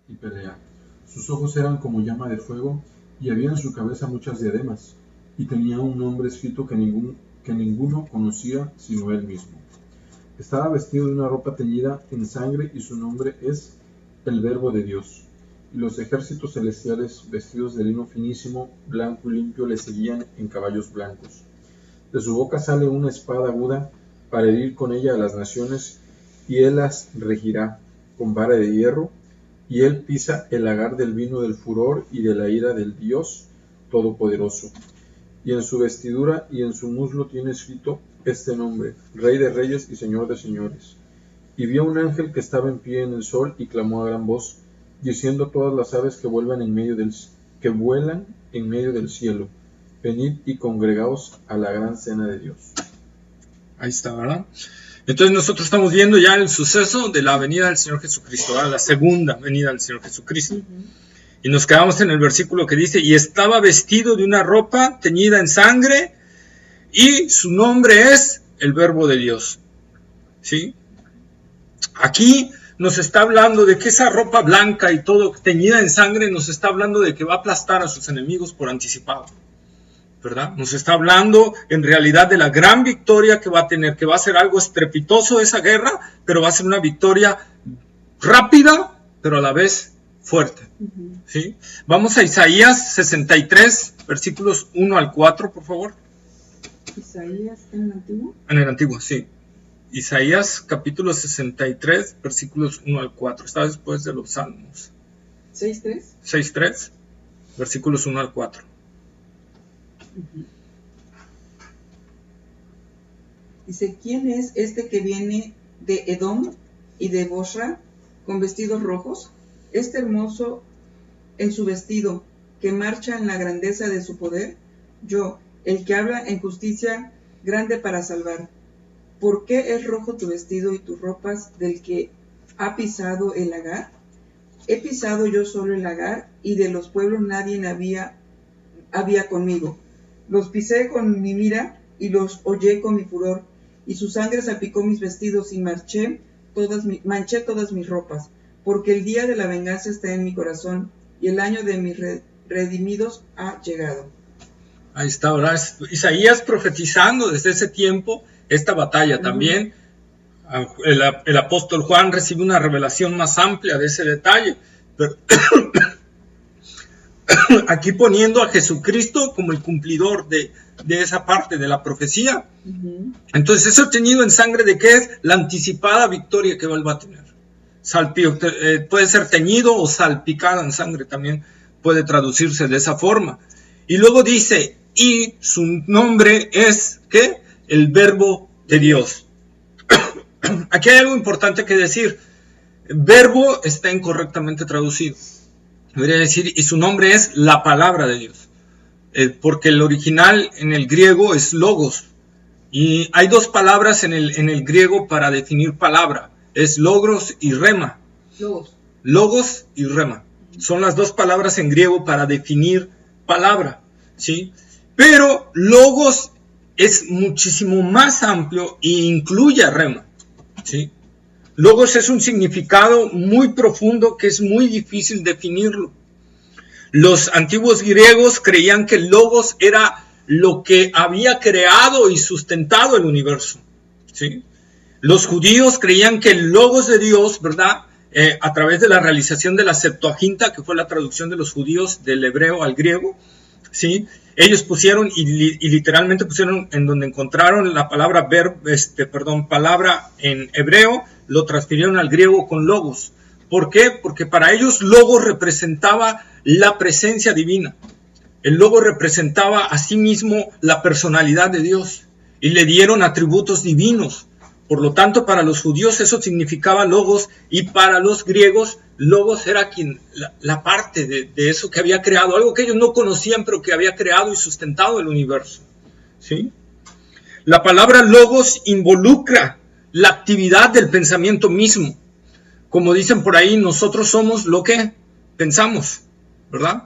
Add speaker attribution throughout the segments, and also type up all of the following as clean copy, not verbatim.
Speaker 1: y pelea. Sus ojos eran como llama de fuego, y había en su cabeza muchas diademas, y tenía un nombre escrito que ninguno conocía sino él mismo. Estaba vestido de una ropa teñida en sangre, y su nombre es el Verbo de Dios. Y los ejércitos celestiales, vestidos de lino finísimo, blanco y limpio, le seguían en caballos blancos. De su boca sale una espada aguda para herir con ella a las naciones, y él las regirá con vara de hierro, y él pisa el lagar del vino del furor y de la ira del Dios Todopoderoso. Y en su vestidura y en su muslo tiene escrito este nombre: Rey de Reyes y Señor de Señores. Y vio un ángel que estaba en pie en el sol y clamó a gran voz, diciendo a todas las aves que vuelan en medio del cielo: venid y congregaos a la gran cena de Dios.
Speaker 2: Ahí está, ¿verdad? Entonces nosotros estamos viendo ya el suceso de la venida del Señor Jesucristo, ¿verdad? La segunda venida del Señor Jesucristo. Y nos quedamos en el versículo que dice: y estaba vestido de una ropa teñida en sangre, y su nombre es el Verbo de Dios. ¿Sí? Aquí nos está hablando de que esa ropa blanca y todo teñida en sangre nos está hablando de que va a aplastar a sus enemigos por anticipado, ¿verdad? Nos está hablando en realidad de la gran victoria que va a tener, que va a ser algo estrepitoso esa guerra, pero va a ser una victoria rápida, pero a la vez fuerte. ¿Sí? Vamos a Isaías 63, versículos 1 al 4, por favor.
Speaker 3: ¿Isaías en el Antiguo?
Speaker 2: En el Antiguo, sí. Isaías capítulo 63, versículos 1 al 4. Está después de los Salmos.
Speaker 3: 6.3.
Speaker 2: 6.3, versículos 1 al 4.
Speaker 3: Dice: ¿quién es este que viene de Edom y de Bosra con vestidos rojos? Este hermoso en su vestido, que marcha en la grandeza de su poder. Yo, el que habla en justicia grande para salvar. ¿Por qué es rojo tu vestido y tus ropas del que ha pisado el lagar? He pisado yo solo el lagar, y de los pueblos nadie había conmigo. Los pisé con mi mira y los hollé con mi furor, y su sangre salpicó mis vestidos y manché todas mis ropas, porque el día de la venganza está en mi corazón, y el año de mis redimidos ha llegado.
Speaker 2: Ahí está, ¿verdad? Isaías profetizando desde ese tiempo esta batalla. También el apóstol Juan recibe una revelación más amplia de ese detalle, pero aquí poniendo a Jesucristo como el cumplidor de esa parte de la profecía. Entonces, eso teñido en sangre, ¿de qué es? La anticipada victoria que él va a tener. Puede ser teñido o salpicada en sangre, también puede traducirse de esa forma. Y luego dice: y su nombre es, ¿qué? El Verbo de Dios. Aquí hay algo importante que decir. Verbo está incorrectamente traducido. Debería decir: y su nombre es la palabra de Dios. Porque el original en el griego es logos. Y hay dos palabras en el griego para definir palabra. Es logos y rema. Logos y rema. Son las dos palabras en griego para definir palabra. ¿Sí? Pero logos es muchísimo más amplio e incluye a rema. ¿Sí? Logos es un significado muy profundo que es muy difícil definirlo. Los antiguos griegos creían que logos era lo que había creado y sustentado el universo. ¿Sí? Los judíos creían que el logos de Dios, ¿verdad? A través de la realización de la Septuaginta, que fue la traducción de los judíos del hebreo al griego, ¿sí? Ellos pusieron y literalmente pusieron en donde encontraron la palabra palabra en hebreo, lo transfirieron al griego con logos. ¿Por qué? Porque para ellos logos representaba la presencia divina. El logo representaba a sí mismo la personalidad de Dios y le dieron atributos divinos. Por lo tanto, para los judíos eso significaba logos, y para los griegos logos era la parte de eso que había creado, algo que ellos no conocían, pero que había creado y sustentado el universo. ¿Sí? La palabra logos involucra la actividad del pensamiento mismo. Como dicen por ahí, nosotros somos lo que pensamos, ¿verdad?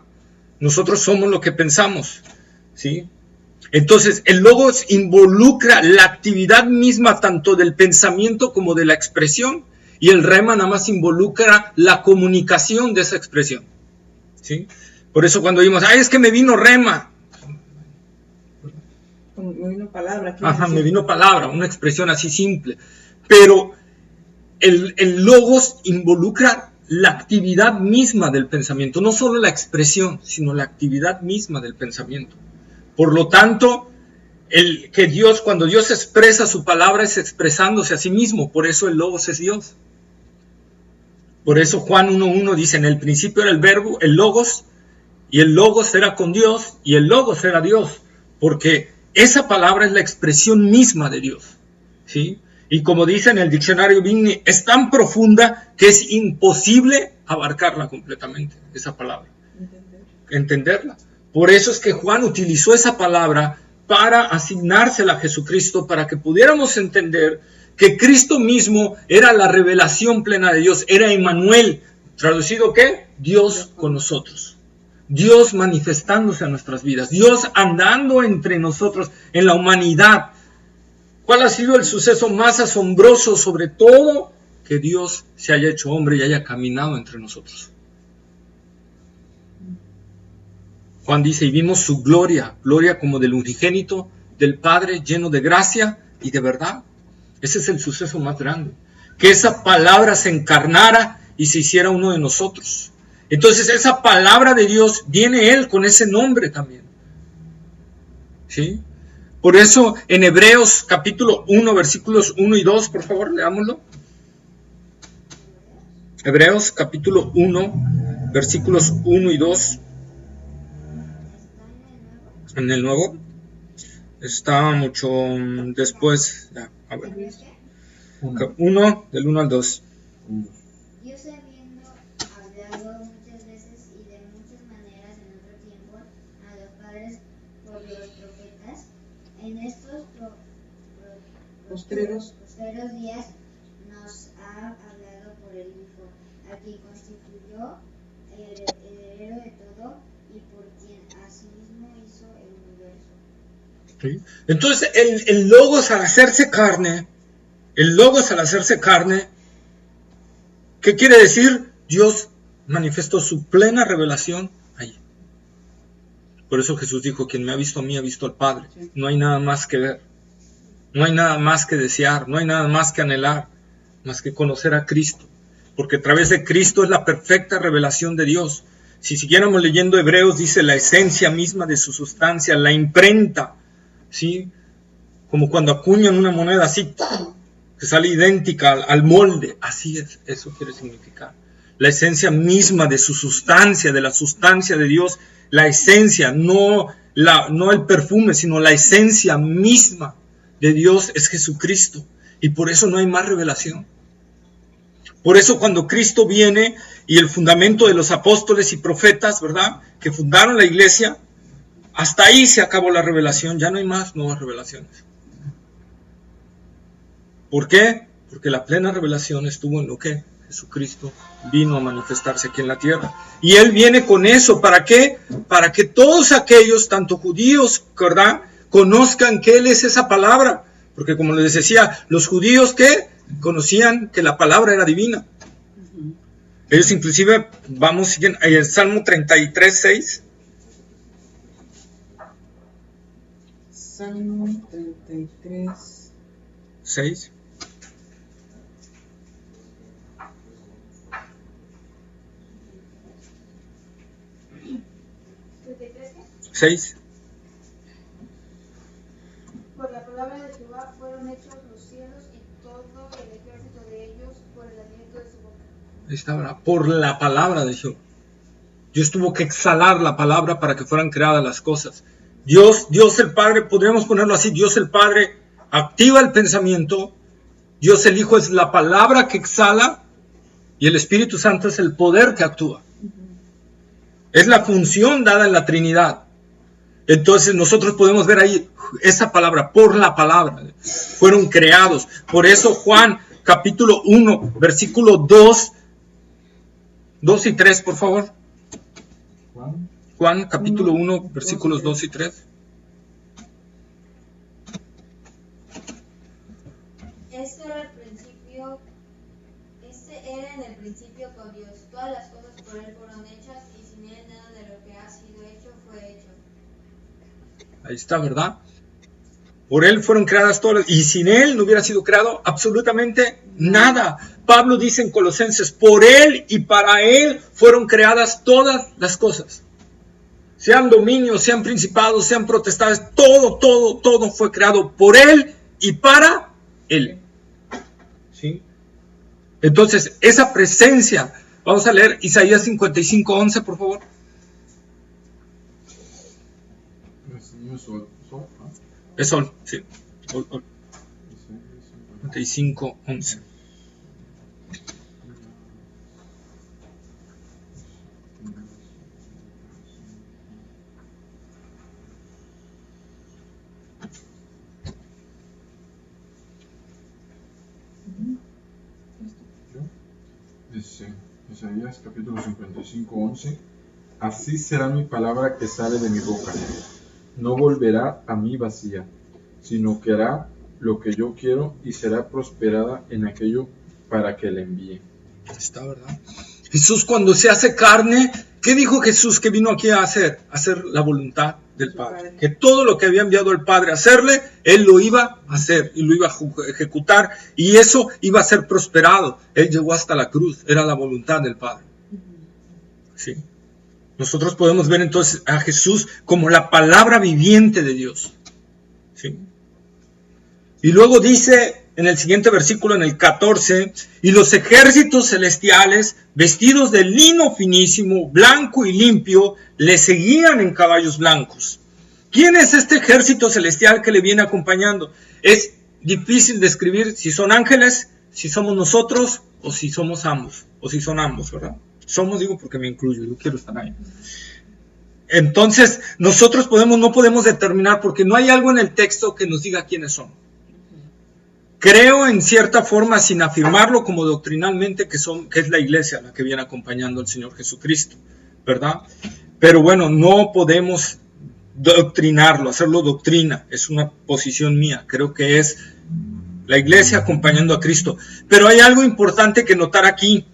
Speaker 2: Nosotros somos lo que pensamos, ¿sí? Entonces, el logos involucra la actividad misma tanto del pensamiento como de la expresión, y el rema nada más involucra la comunicación de esa expresión, ¿sí? Por eso cuando vimos, es que me vino rema.
Speaker 3: Me vino palabra.
Speaker 2: Ajá, me vino palabra, una expresión así simple. Pero el logos involucra la actividad misma del pensamiento, no solo la expresión, sino la actividad misma del pensamiento. Por lo tanto, cuando Dios expresa su palabra es expresándose a sí mismo, por eso el logos es Dios. Por eso Juan 1:1 dice, en el principio era el verbo, el logos, y el logos era con Dios, y el logos era Dios, porque esa palabra es la expresión misma de Dios, ¿sí? Y como dice en el diccionario Biblia, es tan profunda que es imposible abarcarla completamente, esa palabra. Entenderla. Por eso es que Juan utilizó esa palabra para asignársela a Jesucristo, para que pudiéramos entender que Cristo mismo era la revelación plena de Dios, era Emmanuel, traducido ¿qué? Dios con nosotros. Dios manifestándose a nuestras vidas, Dios andando entre nosotros en la humanidad. ¿Cuál ha sido el suceso más asombroso sobre todo? Que Dios se haya hecho hombre y haya caminado entre nosotros. Juan dice, y vimos su gloria, gloria como del unigénito del Padre, lleno de gracia y de verdad. Ese es el suceso más grande. Que esa palabra se encarnara y se hiciera uno de nosotros. Entonces esa palabra de Dios, viene Él con ese nombre también. ¿Sí? Por eso en Hebreos capítulo 1, versículos 1 y 2, por favor, leámoslo. Hebreos capítulo 1, versículos 1 y 2. En el Nuevo. Está mucho después. Ya, a ver. 1, del 1 al 2.
Speaker 4: Dios habiendo hablado muchas veces y de muchas maneras en otro tiempo a los padres por los profetas, en estos postreros días nos ha hablado por el Hijo, a quien constituyó el heredero de todo y por quien asimismo hizo el universo.
Speaker 2: ¿Sí? Entonces el logos al hacerse carne, ¿qué quiere decir? Dios manifestó su plena revelación ahí. Por eso Jesús dijo, quien me ha visto a mí ha visto al Padre. No hay nada más que ver, no hay nada más que desear, no hay nada más que anhelar, más que conocer a Cristo. Porque a través de Cristo es la perfecta revelación de Dios. Si siguiéramos leyendo Hebreos, dice la esencia misma de su sustancia, la imprenta, ¿sí? Como cuando acuñan una moneda así, que sale idéntica al molde. Así es, eso quiere significar. La esencia misma de su sustancia, de la sustancia de Dios, la esencia, no el perfume, sino la esencia misma de Dios es Jesucristo. Y por eso no hay más revelación. Por eso cuando Cristo viene y el fundamento de los apóstoles y profetas, ¿verdad?, que fundaron la iglesia, hasta ahí se acabó la revelación, ya no hay más nuevas revelaciones. ¿Por qué? Porque la plena revelación estuvo en lo que Jesucristo vino a manifestarse aquí en la tierra. Y Él viene con eso, ¿para qué? Para que todos aquellos, tanto judíos, ¿verdad?, conozcan que Él es esa palabra. Porque como les decía, los judíos que conocían que la palabra era divina. Ellos inclusive, vamos en el Salmo 33:6.
Speaker 3: Salmo 33:6.
Speaker 4: Por la palabra de Jehová fueron hechos los cielos y todo el ejército de ellos por el aliento de su boca.
Speaker 2: Ahí está, ¿verdad? Por la palabra de Jehová. Dios tuvo que exhalar la palabra para que fueran creadas las cosas. Dios el Padre, podríamos ponerlo así, Dios el Padre activa el pensamiento, Dios el Hijo es la palabra que exhala y el Espíritu Santo es el poder que actúa. Es la función dada en la Trinidad. Entonces nosotros podemos ver ahí esa palabra, por la palabra, fueron creados. Por eso Juan capítulo 1, versículo 2 y 3, por favor. Juan capítulo 1, versículos 2 y 3.
Speaker 4: Este era el principio, es cosas por él fueron hechas, y sin él nada de lo que ha sido hecho fue hecho.
Speaker 2: Ahí está, ¿verdad? Por él fueron creadas todas, y sin él no hubiera sido creado absolutamente nada. Pablo dice en Colosenses, por él y para él fueron creadas todas las cosas. Sean dominios, sean principados, sean potestades, todo fue creado por él y para él. ¿Sí? Entonces, esa presencia, vamos a leer Isaías 55:11, por favor. Es sol, sí. 55:11.
Speaker 1: Dice Isaías capítulo 55:11: Así será mi palabra que sale de mi boca. No volverá a mí vacía, sino que hará lo que yo quiero y será prosperada en aquello para que le envíe.
Speaker 2: Está, ¿verdad? Jesús, cuando se hace carne, ¿qué dijo Jesús que vino aquí a hacer? Hacer la voluntad del Padre. Que todo lo que había enviado el Padre a hacerle, Él lo iba a hacer y lo iba a ejecutar, y eso iba a ser prosperado. Él llegó hasta la cruz, era la voluntad del Padre. ¿Sí? Nosotros podemos ver entonces a Jesús como la palabra viviente de Dios. ¿Sí? Y luego dice en el siguiente versículo, en el 14, y los ejércitos celestiales, vestidos de lino finísimo, blanco y limpio, le seguían en caballos blancos. ¿Quién es este ejército celestial que le viene acompañando? Es difícil describir si son ángeles, si somos nosotros, o si somos ambos, o si son ambos, ¿verdad? Somos, digo, porque me incluyo, yo quiero estar ahí. Entonces, nosotros no podemos determinar, porque no hay algo en el texto que nos diga quiénes son. Creo en cierta forma, sin afirmarlo como doctrinalmente, que es la iglesia la que viene acompañando al Señor Jesucristo, ¿verdad? Pero bueno, no podemos doctrinarlo, hacerlo doctrina, es una posición mía. Creo que es la iglesia acompañando a Cristo. Pero hay algo importante que notar aquí.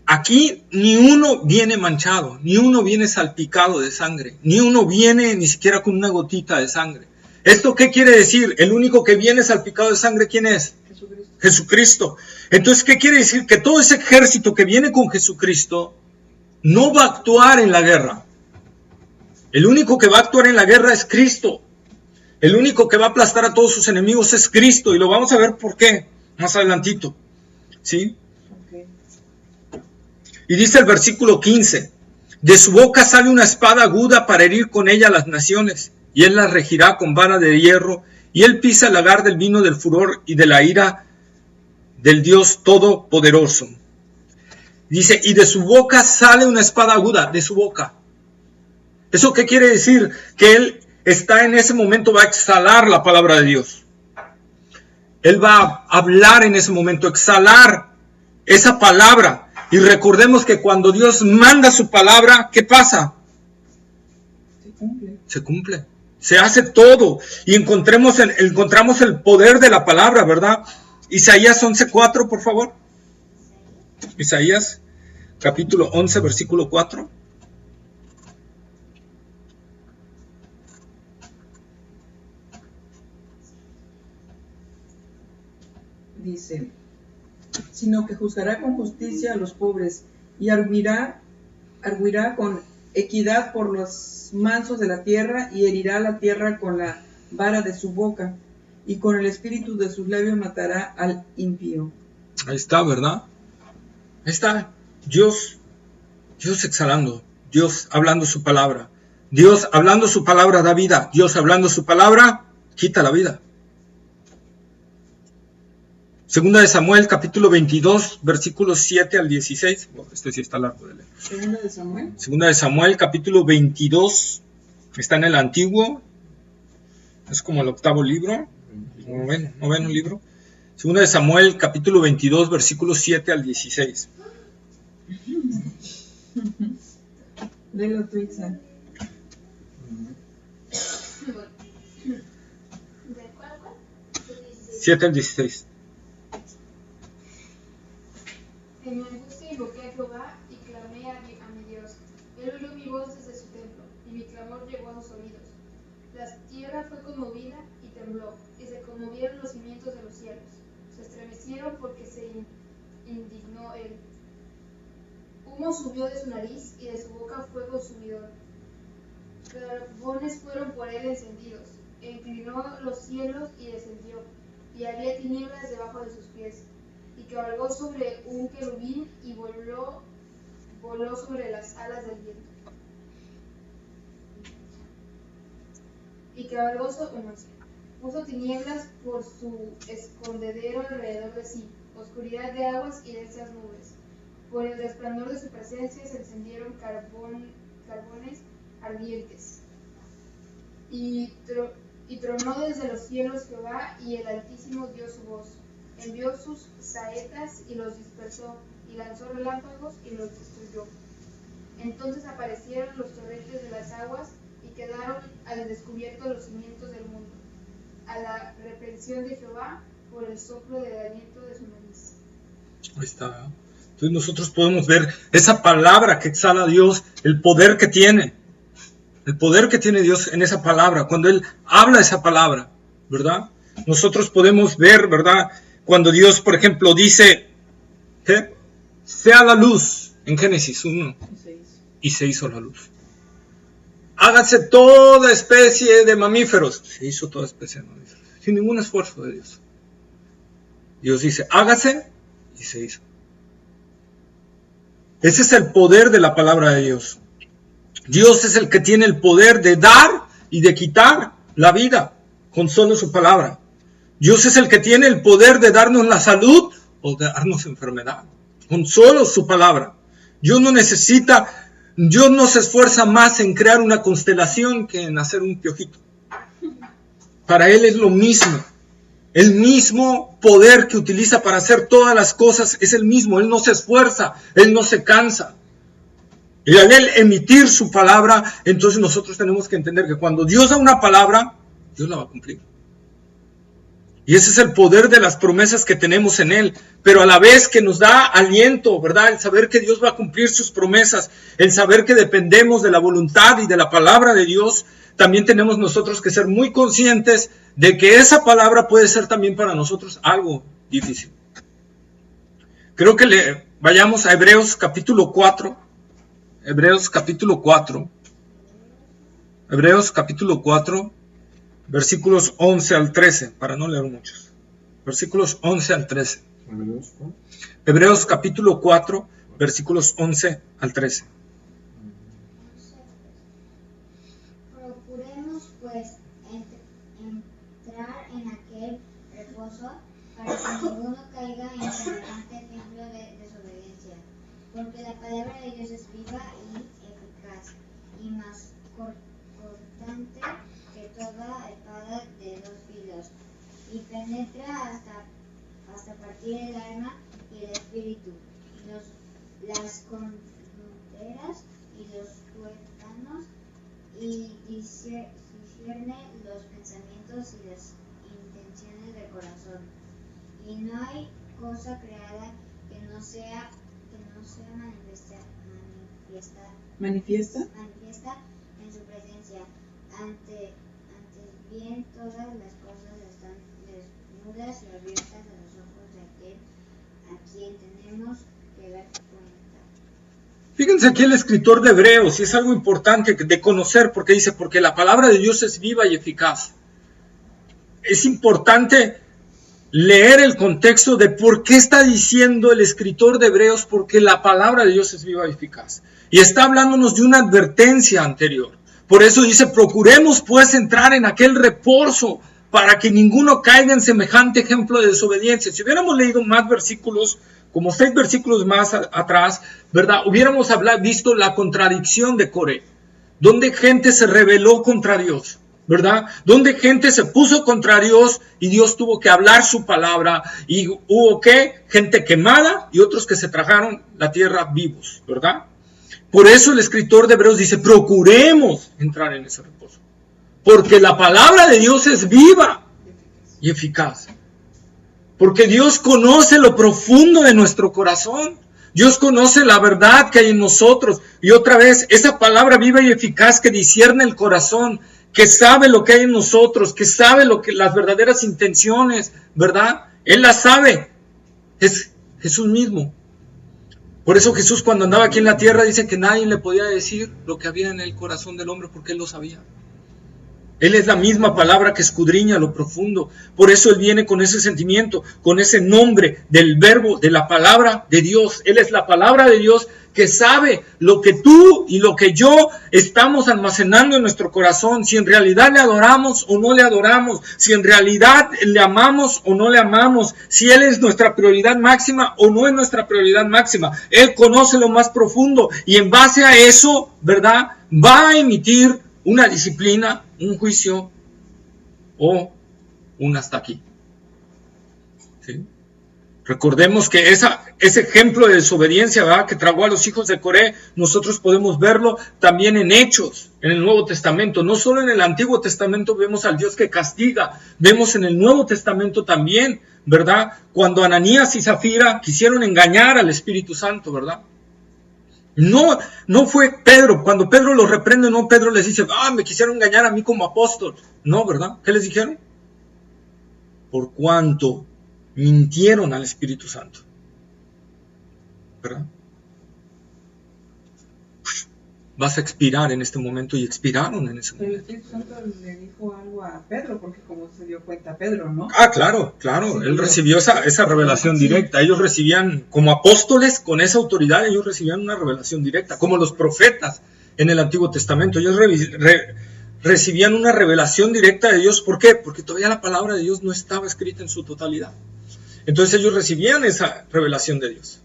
Speaker 2: Aquí ni uno viene manchado, ni uno viene salpicado de sangre, ni uno viene ni siquiera con una gotita de sangre. ¿Esto qué quiere decir? El único que viene salpicado de sangre, ¿quién es? Jesucristo. Entonces, ¿qué quiere decir? Que todo ese ejército que viene con Jesucristo no va a actuar en la guerra. El único que va a actuar en la guerra es Cristo. El único que va a aplastar a todos sus enemigos es Cristo. Y lo vamos a ver por qué más adelantito. ¿Sí?
Speaker 3: Okay.
Speaker 2: Y dice el versículo 15. De su boca sale una espada aguda para herir con ella a las naciones. Y él las regirá con vara de hierro, y él pisa el lagar del vino del furor y de la ira del Dios Todopoderoso. Dice, y de su boca sale una espada aguda, de su boca. ¿Eso qué quiere decir? Que él está en ese momento, va a exhalar la palabra de Dios. Él va a hablar en ese momento, exhalar esa palabra. Y recordemos que cuando Dios manda su palabra, ¿qué pasa? Se cumple. Se hace todo. Y encontramos el poder de la palabra, ¿verdad? Isaías 11:4, por favor. Isaías, capítulo 11, versículo 4.
Speaker 3: Dice, sino que juzgará con justicia a los pobres y arguirá con equidad por los mansos de la tierra, y herirá la tierra con la vara de su boca, y con el espíritu de sus labios matará al impío.
Speaker 2: Ahí está, ¿verdad? Ahí está. Dios exhalando, Dios hablando su palabra. Dios hablando su palabra da vida. Dios hablando su palabra quita la vida. Segunda de Samuel, capítulo 22, versículos 7 al 16. Bueno, este sí está largo de leer.
Speaker 3: Segunda de Samuel.
Speaker 2: Segunda de Samuel, capítulo 22. Está en el antiguo. Es como el octavo libro. Noveno libro. Segunda de Samuel, capítulo 22, versículos 7 al 16.
Speaker 3: Léelo tú, Isa.
Speaker 2: 7 al 16.
Speaker 5: En mi angustia invoqué a Jehová y clamé a mi Dios. Él oyó mi voz desde su templo, y mi clamor llegó a sus oídos. La tierra fue conmovida y tembló, y se conmovieron los cimientos de los cielos. Se estremecieron porque se indignó él. Humo subió de su nariz y de su boca fuego subidor. Carbones fueron por él encendidos. E inclinó los cielos y descendió, y había tinieblas debajo de sus pies. Y cabalgó sobre un querubín y voló sobre las alas del viento. Y cabalgó puso tinieblas por su escondedero alrededor de sí, oscuridad de aguas y densas nubes. Por el resplandor de su presencia se encendieron carbones ardientes. Y tronó desde los cielos Jehová, y el Altísimo dio su voz. Envió sus saetas y los dispersó, y lanzó relámpagos y los destruyó. Entonces aparecieron los torrentes de las aguas, y quedaron al descubierto los cimientos del mundo, a la reprensión de Jehová por el soplo del aliento de su nariz.
Speaker 2: Ahí está. Entonces nosotros podemos ver esa palabra que exhala Dios, el poder que tiene. El poder que tiene Dios en esa palabra, cuando Él habla esa palabra, ¿verdad? Nosotros podemos ver, ¿verdad? Cuando Dios, por ejemplo, dice, ¿qué? Sea la luz, en Génesis 1, y se hizo la luz. Hágase toda especie de mamíferos. Se hizo toda especie de mamíferos, sin ningún esfuerzo de Dios. Dios dice, hágase, y se hizo. Ese es el poder de la palabra de Dios. Dios es el que tiene el poder de dar y de quitar la vida con solo su palabra. Dios es el que tiene el poder de darnos la salud o de darnos enfermedad con solo su palabra. Dios no se esfuerza más en crear una constelación que en hacer un piojito. Para Él es lo mismo. El mismo poder que utiliza para hacer todas las cosas es el mismo. Él no se esfuerza, Él no se cansa. Y al Él emitir su palabra, entonces nosotros tenemos que entender que cuando Dios da una palabra, Dios la va a cumplir. Y ese es el poder de las promesas que tenemos en Él. Pero a la vez que nos da aliento, ¿verdad? El saber que Dios va a cumplir sus promesas, el saber que dependemos de la voluntad y de la palabra de Dios, también tenemos nosotros que ser muy conscientes de que esa palabra puede ser también para nosotros algo difícil. Creo que vayamos a Hebreos capítulo 4. Hebreos capítulo 4, versículos 11 al 13, para no leer muchos. Versículos 11 al 13. Hebreos capítulo 4, versículos 11 al 13.
Speaker 4: Procuremos pues entrar en aquel reposo para que ninguno caiga en semejante ejemplo de desobediencia. Porque la palabra de Dios es viva y eficaz, y más cortante que toda espada de dos filos, y penetra hasta partir el alma y el espíritu, las fronteras y los tuétanos, y discierne los pensamientos y las intenciones del corazón. Y no hay cosa creada que no sea
Speaker 3: manifiesta
Speaker 4: en su presencia. Antes bien todas las cosas están desnudas y abiertas a los ojos de aquel a quien tenemos que dar cuenta.
Speaker 2: Fíjense aquí el escritor de Hebreos, y es algo importante de conocer, porque dice, porque la palabra de Dios es viva y eficaz. Es importante leer el contexto de por qué está diciendo el escritor de Hebreos, porque la palabra de Dios es viva y eficaz. Y está hablándonos de una advertencia anterior. Por eso dice, procuremos pues entrar en aquel reposo para que ninguno caiga en semejante ejemplo de desobediencia. Si hubiéramos leído más versículos, como 6 versículos más atrás, ¿verdad? Hubiéramos visto la contradicción de Coré, donde gente se rebeló contra Dios, ¿verdad? Donde gente se puso contra Dios y Dios tuvo que hablar su palabra y hubo gente quemada y otros que se tragaron la tierra vivos, ¿verdad? Por eso el escritor de Hebreos dice, procuremos entrar en ese reposo, porque la palabra de Dios es viva y eficaz, porque Dios conoce lo profundo de nuestro corazón. Dios conoce la verdad que hay en nosotros. Y otra vez, esa palabra viva y eficaz que discierne el corazón, que sabe lo que hay en nosotros, que sabe las verdaderas intenciones, ¿verdad? Él las sabe. Es Jesús mismo. Por eso Jesús, cuando andaba aquí en la tierra, dice que nadie le podía decir lo que había en el corazón del hombre, porque Él lo sabía. Él es la misma palabra que escudriña lo profundo. Por eso Él viene con ese sentimiento, con ese nombre del verbo, de la palabra de Dios. Él es la palabra de Dios que sabe lo que tú y lo que yo estamos almacenando en nuestro corazón. Si en realidad le adoramos o no le adoramos. Si en realidad le amamos o no le amamos. Si Él es nuestra prioridad máxima o no es nuestra prioridad máxima. Él conoce lo más profundo y en base a eso, ¿verdad? Va a emitir una disciplina, un juicio o un hasta aquí. ¿Sí? Recordemos que ese ejemplo de desobediencia, ¿verdad?, que tragó a los hijos de Coré, nosotros podemos verlo también en Hechos, en el Nuevo Testamento. No solo en el Antiguo Testamento vemos al Dios que castiga, vemos en el Nuevo Testamento también, ¿verdad? Cuando Ananías y Zafira quisieron engañar al Espíritu Santo, ¿verdad? No fue Pedro, cuando Pedro los reprende, no, Pedro les dice, me quisieron engañar a mí como apóstol. No, ¿verdad? ¿Qué les dijeron? Por cuanto mintieron al Espíritu Santo. ¿Verdad? Vas a expirar en este momento, y expiraron en ese momento.
Speaker 3: Pero el Espíritu Santo le dijo algo a Pedro, porque como se dio cuenta Pedro, ¿no?
Speaker 2: Claro, sí, él recibió esa revelación directa. Ellos recibían, como apóstoles, con esa autoridad, ellos recibían una revelación directa, como los profetas en el Antiguo Testamento. Ellos recibían una revelación directa de Dios. ¿Por qué? Porque todavía la palabra de Dios no estaba escrita en su totalidad. Entonces ellos recibían esa revelación de Dios.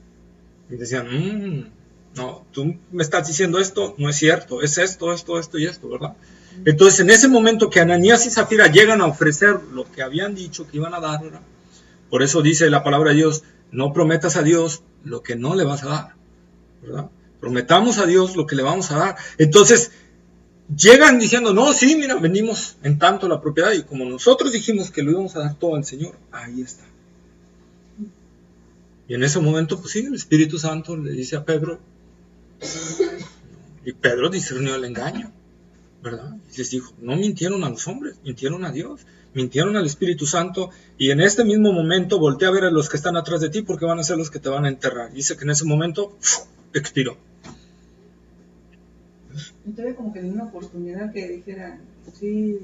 Speaker 2: Y decían, no, tú me estás diciendo esto, no es cierto, es esto y esto, ¿verdad? Entonces en ese momento que Ananías y Zafira llegan a ofrecer lo que habían dicho que iban a dar, ¿verdad? Por eso dice la palabra de Dios, no prometas a Dios lo que no le vas a dar, ¿verdad? Prometamos a Dios lo que le vamos a dar. Entonces llegan diciendo, no, sí, mira, vendimos en tanto la propiedad, y como nosotros dijimos que lo íbamos a dar todo al Señor, ahí está. Y en ese momento, pues sí, el Espíritu Santo le dice a Pedro, y Pedro discernió el engaño, ¿verdad? Y les dijo, no mintieron a los hombres, mintieron a Dios, mintieron al Espíritu Santo, y en este mismo momento voltea a ver a los que están atrás de ti, porque van a ser los que te van a enterrar. Dice que en ese momento expiró.
Speaker 3: Entonces como que le dio una oportunidad que dijera, sí,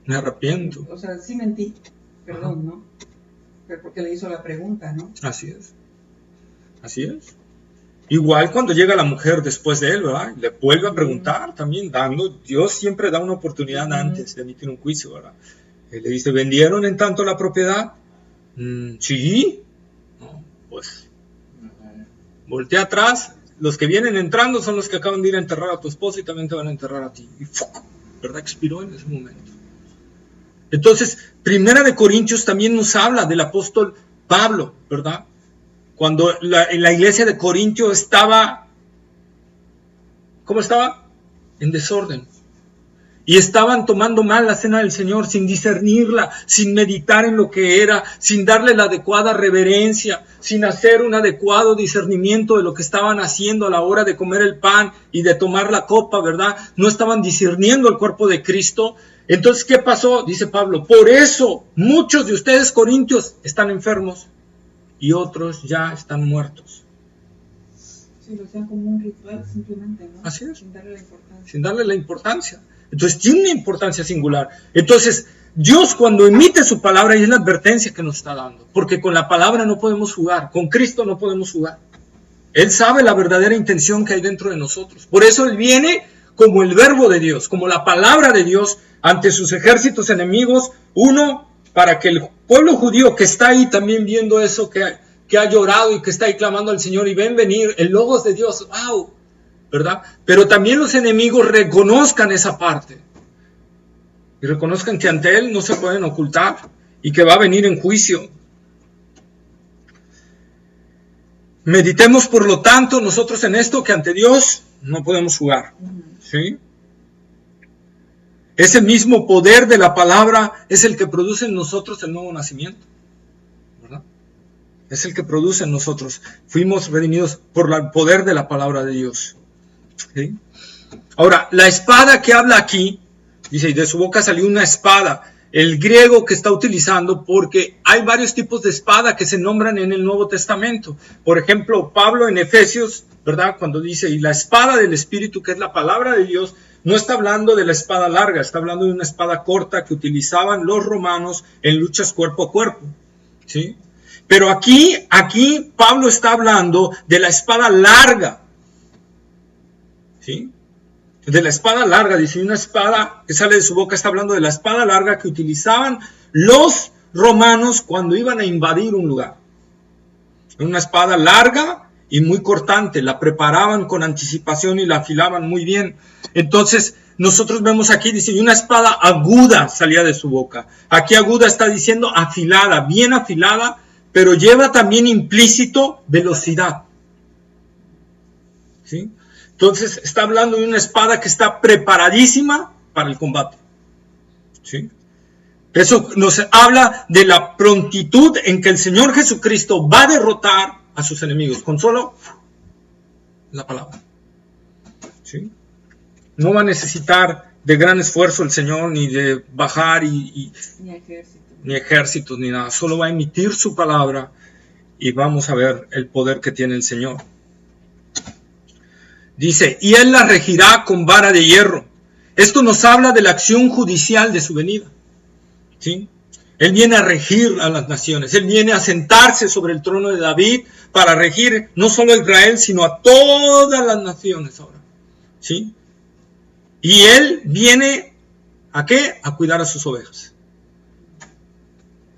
Speaker 2: me arrepiento.
Speaker 3: O sea, sí mentí, perdón, ¿no? Pero porque le hizo la pregunta, ¿no?
Speaker 2: Así es. Igual cuando llega la mujer después de él, ¿verdad? Le vuelve a preguntar también, Dios siempre da una oportunidad antes de emitir un juicio, ¿verdad? Le dice, ¿vendieron en tanto la propiedad? Sí. No, pues, voltea atrás, los que vienen entrando son los que acaban de ir a enterrar a tu esposo y también te van a enterrar a ti. Y ¿verdad? Expiró en ese momento. Entonces, Primera de Corintios también nos habla del apóstol Pablo, ¿verdad? Cuando la iglesia de Corintio estaba, ¿cómo estaba? En desorden. Y estaban tomando mal la cena del Señor sin discernirla, sin meditar en lo que era, sin darle la adecuada reverencia, sin hacer un adecuado discernimiento de lo que estaban haciendo a la hora de comer el pan y de tomar la copa, ¿verdad? No estaban discerniendo el cuerpo de Cristo. Entonces, ¿qué pasó? Dice Pablo, por eso muchos de ustedes corintios están enfermos y otros ya están muertos.
Speaker 3: Sí, lo hacían como un ritual simplemente, ¿no?
Speaker 2: Así es.
Speaker 3: Sin darle la importancia.
Speaker 2: Sin darle la importancia. Entonces tiene una importancia singular. Entonces Dios cuando emite su palabra, y es la advertencia que nos está dando, porque con la palabra no podemos jugar, con Cristo no podemos jugar. Él sabe la verdadera intención que hay dentro de nosotros. Por eso Él viene como el verbo de Dios, como la palabra de Dios ante sus ejércitos enemigos. Uno, para que el pueblo judío que está ahí también viendo eso, que ha llorado y que está ahí clamando al Señor y ven venir el Logos de Dios, ¡wow! ¿Verdad? Pero también los enemigos reconozcan esa parte y reconozcan que ante Él no se pueden ocultar y que va a venir en juicio. Meditemos por lo tanto nosotros en esto, que ante Dios no podemos jugar, ¿sí? Ese mismo poder de la palabra es el que produce en nosotros el nuevo nacimiento, ¿verdad? es el que produce en nosotros. Fuimos redimidos por el poder de la palabra de Dios. ¿Sí? Ahora, la espada que habla aquí, dice, y de su boca salió una espada. El griego que está utilizando, porque hay varios tipos de espada que se nombran en el Nuevo Testamento. Por ejemplo, Pablo en Efesios, ¿verdad? Cuando dice, y la espada del Espíritu, que es la palabra de Dios, no está hablando de la espada larga, está hablando de una espada corta que utilizaban los romanos en luchas cuerpo a cuerpo. ¿Sí? Pero aquí Pablo está hablando de la espada larga. ¿Sí? De la espada larga, dice, una espada que sale de su boca, está hablando de la espada larga que utilizaban los romanos cuando iban a invadir un lugar. Una espada larga y muy cortante, la preparaban con anticipación y la afilaban muy bien. Entonces, nosotros vemos aquí, dice, y una espada aguda salía de su boca. Aquí aguda está diciendo afilada, bien afilada, pero lleva también implícito velocidad. ¿Sí? Entonces, está hablando de una espada que está preparadísima para el combate. ¿Sí? Eso nos habla de la prontitud en que el Señor Jesucristo va a derrotar a sus enemigos con solo la palabra. ¿Sí? No va a necesitar de gran esfuerzo el Señor, ni de bajar ni ejércitos, ni nada. Solo va a emitir su palabra y vamos a ver el poder que tiene el Señor. Dice, y Él la regirá con vara de hierro. Esto nos habla de la acción judicial de su venida. ¿Sí? Él viene a regir a las naciones. Él viene a sentarse sobre el trono de David para regir no solo a Israel, sino a todas las naciones ahora. ¿Sí? Y Él viene ¿a qué? A cuidar a sus ovejas.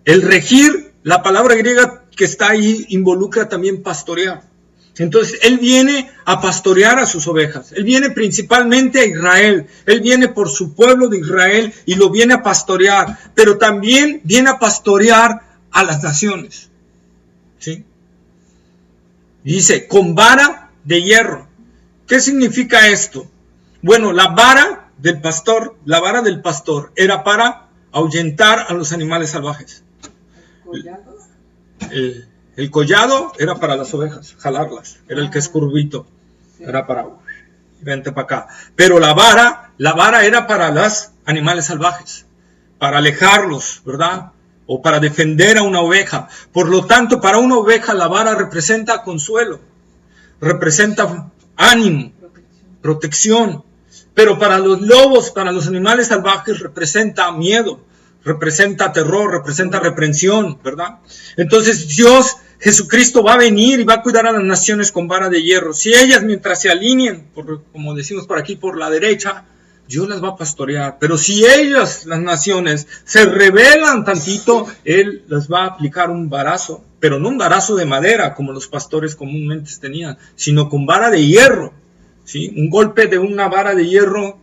Speaker 2: El regir, la palabra griega que está ahí involucra también pastorear. Entonces, Él viene a pastorear a sus ovejas. Él viene principalmente a Israel. Él viene por su pueblo de Israel y lo viene a pastorear. Pero también viene a pastorear a las naciones. ¿Sí? Dice, con vara de hierro. ¿Qué significa esto? Bueno, la vara del pastor era para ahuyentar a los animales salvajes. El collado era para las ovejas, jalarlas. Era el que es curvito. Era para, vente para acá. Pero la vara era para los animales salvajes. Para alejarlos, ¿verdad? O para defender a una oveja. Por lo tanto, para una oveja la vara representa consuelo. Representa ánimo, protección. Pero para los lobos, para los animales salvajes, representa miedo. Representa terror, representa reprensión, ¿verdad? Entonces Dios, Jesucristo va a venir y va a cuidar a las naciones con vara de hierro. Si ellas, mientras se alineen, como decimos por aquí, por la derecha, Dios las va a pastorear. Pero si ellas, las naciones, se rebelan tantito, Él les va a aplicar un varazo. Pero no un varazo de madera, como los pastores comúnmente tenían, sino con vara de hierro. ¿Sí? Un golpe de una vara de hierro,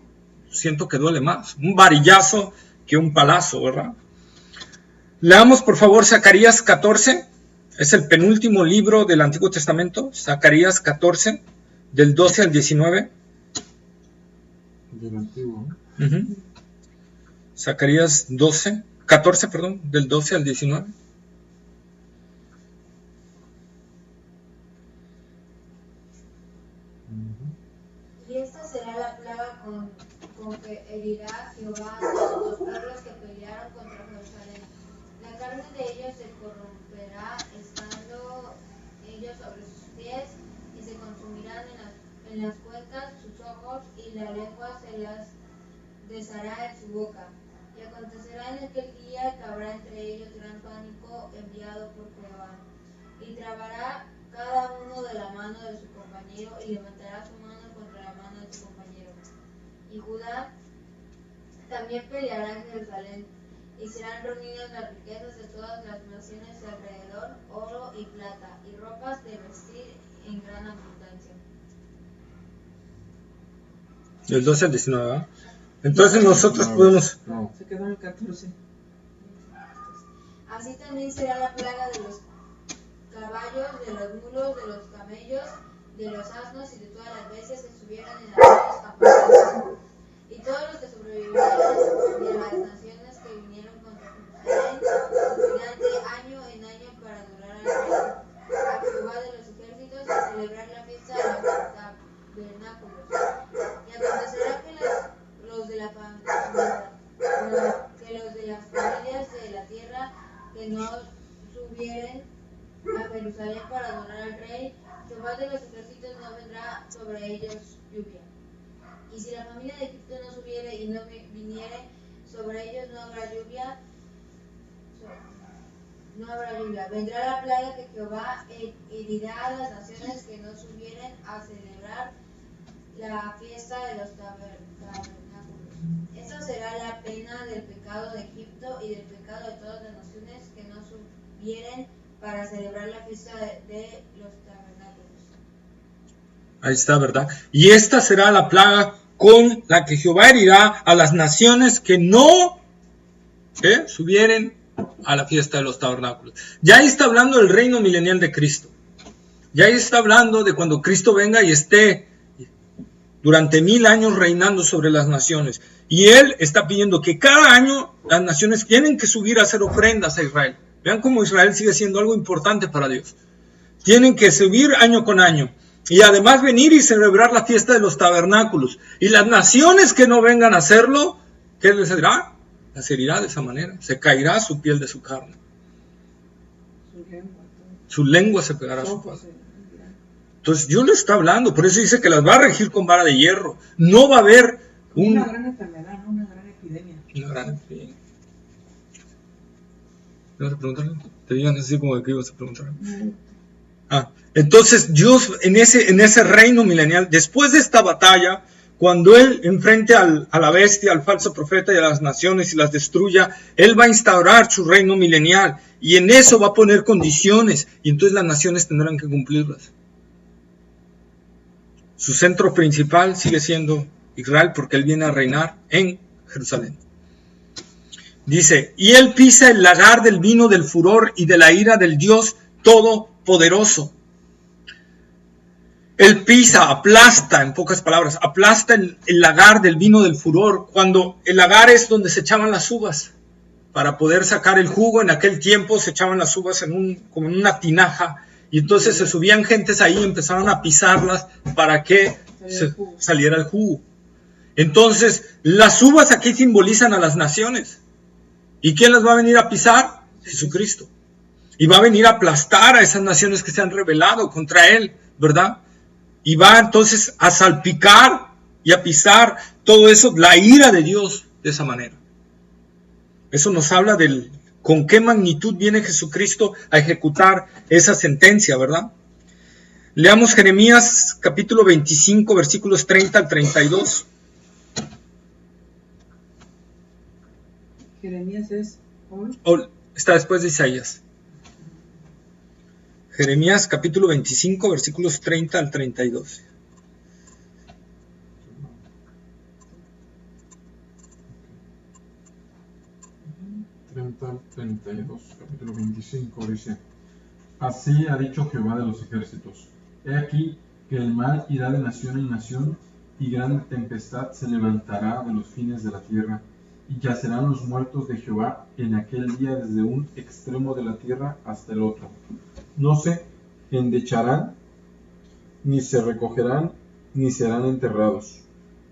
Speaker 2: siento que duele más. Un varillazo que un palazo, ¿verdad? Leamos por favor Zacarías 14, es el penúltimo libro del Antiguo Testamento, Zacarías 14, del 12 al 19.
Speaker 1: Del Antiguo.
Speaker 2: Zacarías 14, del 12 al 19.
Speaker 6: Y esta será la plaga con que herirá Jehová a los pueblos que pelearon contra Jerusalén. La carne de ellos se corromperá estando ellos sobre sus pies y se consumirán en las cuencas sus ojos y la lengua se las deshará en su boca. Y acontecerá en aquel día que habrá entre ellos gran pánico enviado por Jehová. Y trabará cada uno de la mano de su compañero y levantará su mano contra la mano de su compañero. Y Judá también peleará en Jerusalén, y serán reunidas las riquezas de todas las naciones de alrededor, oro y plata, y ropas de vestir en gran abundancia.
Speaker 2: Del 12 al 19, ¿verdad? Entonces nosotros podemos...
Speaker 1: No.
Speaker 3: Se quedó en el 14.
Speaker 6: Así también será la plaga de los caballos, de los mulos, de los camellos, de los asnos y de todas las bestias que subieran en los campamentos. Y todos los que sobrevivieron de las naciones que vinieron contra Jerusalén sufrirán de año en año para adorar al Señor. celebrar la fiesta de los tabernáculos. Y acontecerá que los de las familias de la tierra que no subieren a Jerusalén para adorar al rey, Jehová de los ejércitos no vendrá sobre ellos lluvia. Y si la familia de Egipto no subiere y no viniere sobre ellos, no habrá lluvia. Vendrá la plaga que Jehová herirá a las naciones que no subieren a celebrar la fiesta de los tabernáculos. Esta será la pena del pecado de Egipto y del pecado de todas las naciones que no subieren para celebrar la fiesta de los tabernáculos.
Speaker 2: Ahí está, ¿verdad? Y esta será la plaga con la que Jehová herirá a las naciones que no subieren a la fiesta de los tabernáculos. Ya ahí está hablando del reino milenial de Cristo. Ya ahí está hablando de cuando Cristo venga y esté durante 1000 años reinando sobre las naciones. Y Él está pidiendo que cada año las naciones tienen que subir a hacer ofrendas a Israel. Vean cómo Israel sigue siendo algo importante para Dios. Tienen que subir año con año. Y además venir y celebrar la fiesta de los tabernáculos. Y las naciones que no vengan a hacerlo, ¿qué les dirá? Las herirá de esa manera. Se caerá su piel de su carne. Su lengua se pegará a su padre. Entonces Dios le está hablando. Por eso dice que las va a regir con vara de hierro. No va a haber
Speaker 3: una gran enfermedad, ¿no? Una gran epidemia.
Speaker 2: Una gran epidemia. ¿Me vas a preguntarle? Te digan así como que ibas a preguntar. Entonces Dios en ese reino milenial, después de esta batalla, cuando Él enfrente a la bestia, al falso profeta y a las naciones y las destruya, Él va a instaurar su reino milenial y en eso va a poner condiciones y entonces las naciones tendrán que cumplirlas. Su centro principal sigue siendo Israel porque Él viene a reinar en Jerusalén. Dice, y Él pisa el lagar del vino del furor y de la ira del Dios Todopoderoso. Él pisa, aplasta, en pocas palabras, aplasta el lagar del vino del furor. Cuando el lagar es donde se echaban las uvas. Para poder sacar el jugo, en aquel tiempo se echaban las uvas como en una tinaja. Y entonces se subían gentes ahí y empezaron a pisarlas para que saliera el jugo. Entonces, las uvas aquí simbolizan a las naciones. ¿Y quién las va a venir a pisar? Jesucristo. Y va a venir a aplastar a esas naciones que se han rebelado contra Él, ¿verdad? Y va entonces a salpicar y a pisar todo eso, la ira de Dios de esa manera. Eso nos habla con qué magnitud viene Jesucristo a ejecutar esa sentencia, ¿verdad? Leamos Jeremías capítulo 25, versículos 30 al 32.
Speaker 3: Jeremías es...
Speaker 2: Está después de Isaías. Jeremías capítulo 25, versículos 30 al 32.
Speaker 1: Al 32, capítulo 25, dice: Así ha dicho Jehová de los ejércitos: He aquí que el mal irá de nación en nación, y gran tempestad se levantará de los fines de la tierra, y yacerán los muertos de Jehová en aquel día desde un extremo de la tierra hasta el otro. No se endecharán, ni se recogerán, ni serán enterrados.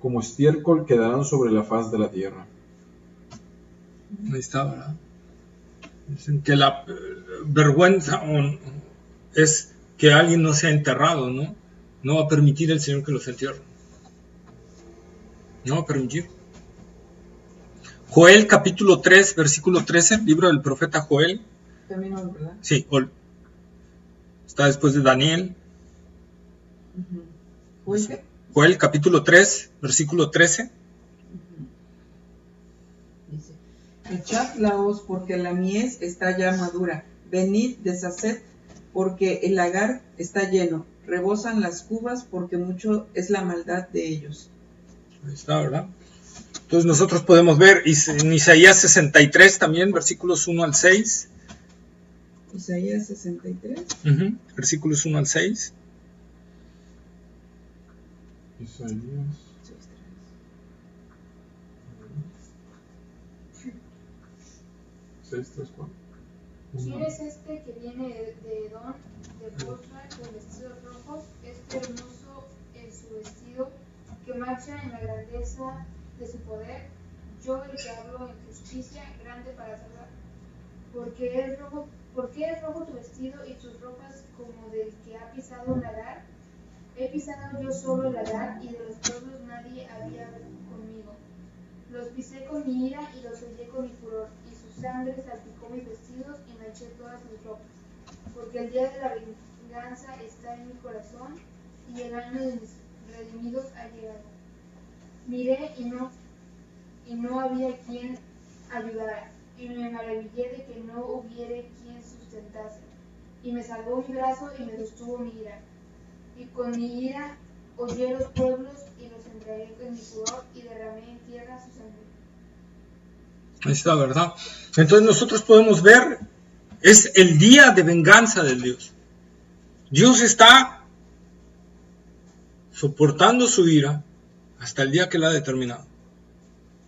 Speaker 1: Como estiércol quedarán sobre la faz de la tierra.
Speaker 2: Ahí está, ¿verdad? Dicen que la vergüenza es que alguien no sea enterrado, ¿no? No va a permitir el Señor que los entierre. No va a permitir. Joel capítulo 3, versículo 13, libro del profeta Joel.
Speaker 3: También, ¿verdad?
Speaker 2: Sí, está después de Daniel. Joel capítulo 3, versículo 13.
Speaker 3: Dice: Echad la hoz, porque la mies está ya madura. Venid, deshaced, porque el lagar está lleno. Rebosan las cubas, porque mucho es la maldad de ellos.
Speaker 2: Ahí está, ¿verdad? Entonces nosotros podemos ver en Isaías 63 también, versículos 1 al 6.
Speaker 3: Isaías 63.
Speaker 2: Versículos 1 al 6.
Speaker 1: Isaías 6:3, 4.
Speaker 5: ¿Quién es este que viene de Edom, de Bosra, con vestidos rojos, este hermoso en su vestido, que marcha en la grandeza de su poder? Yo, el que hablo en justicia, grande para salvar. ¿Por qué es rojo tu vestido y tus ropas como del que ha pisado un lagar? He pisado yo solo el lagar, y de los pueblos nadie había conmigo. Los pisé con mi ira y los sellé con mi furor, y su sangre salpicó mis vestidos y manché todas mis ropas. Porque el día de la venganza está en mi corazón, y el año de mis redimidos ha llegado. Miré y no había quien ayudara, y me maravillé de que no hubiere quien sustentase. Y me salvó mi brazo y me sostuvo mi ira. Y con mi ira hollé los pueblos y los entregué en mi furor y derramé en tierra su sangre.
Speaker 2: Ahí está, ¿verdad? Entonces nosotros podemos ver, es el día de venganza del Dios. Dios está soportando su ira hasta el día que la ha determinado.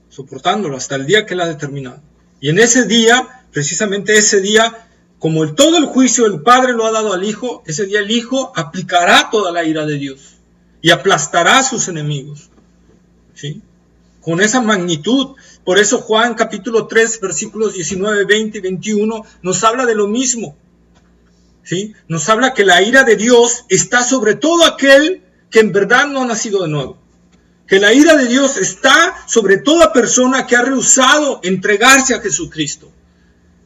Speaker 2: Soportándolo hasta el día que la ha determinado. Y en ese día, precisamente ese día, como todo el juicio el Padre lo ha dado al Hijo, ese día el Hijo aplicará toda la ira de Dios y aplastará a sus enemigos. ¿Sí? Con esa magnitud. Por eso Juan capítulo 3, versículos 19, 20 y 21 nos habla de lo mismo. ¿Sí? Nos habla que la ira de Dios está sobre todo aquel que en verdad no ha nacido de nuevo. Que la ira de Dios está sobre toda persona que ha rehusado entregarse a Jesucristo.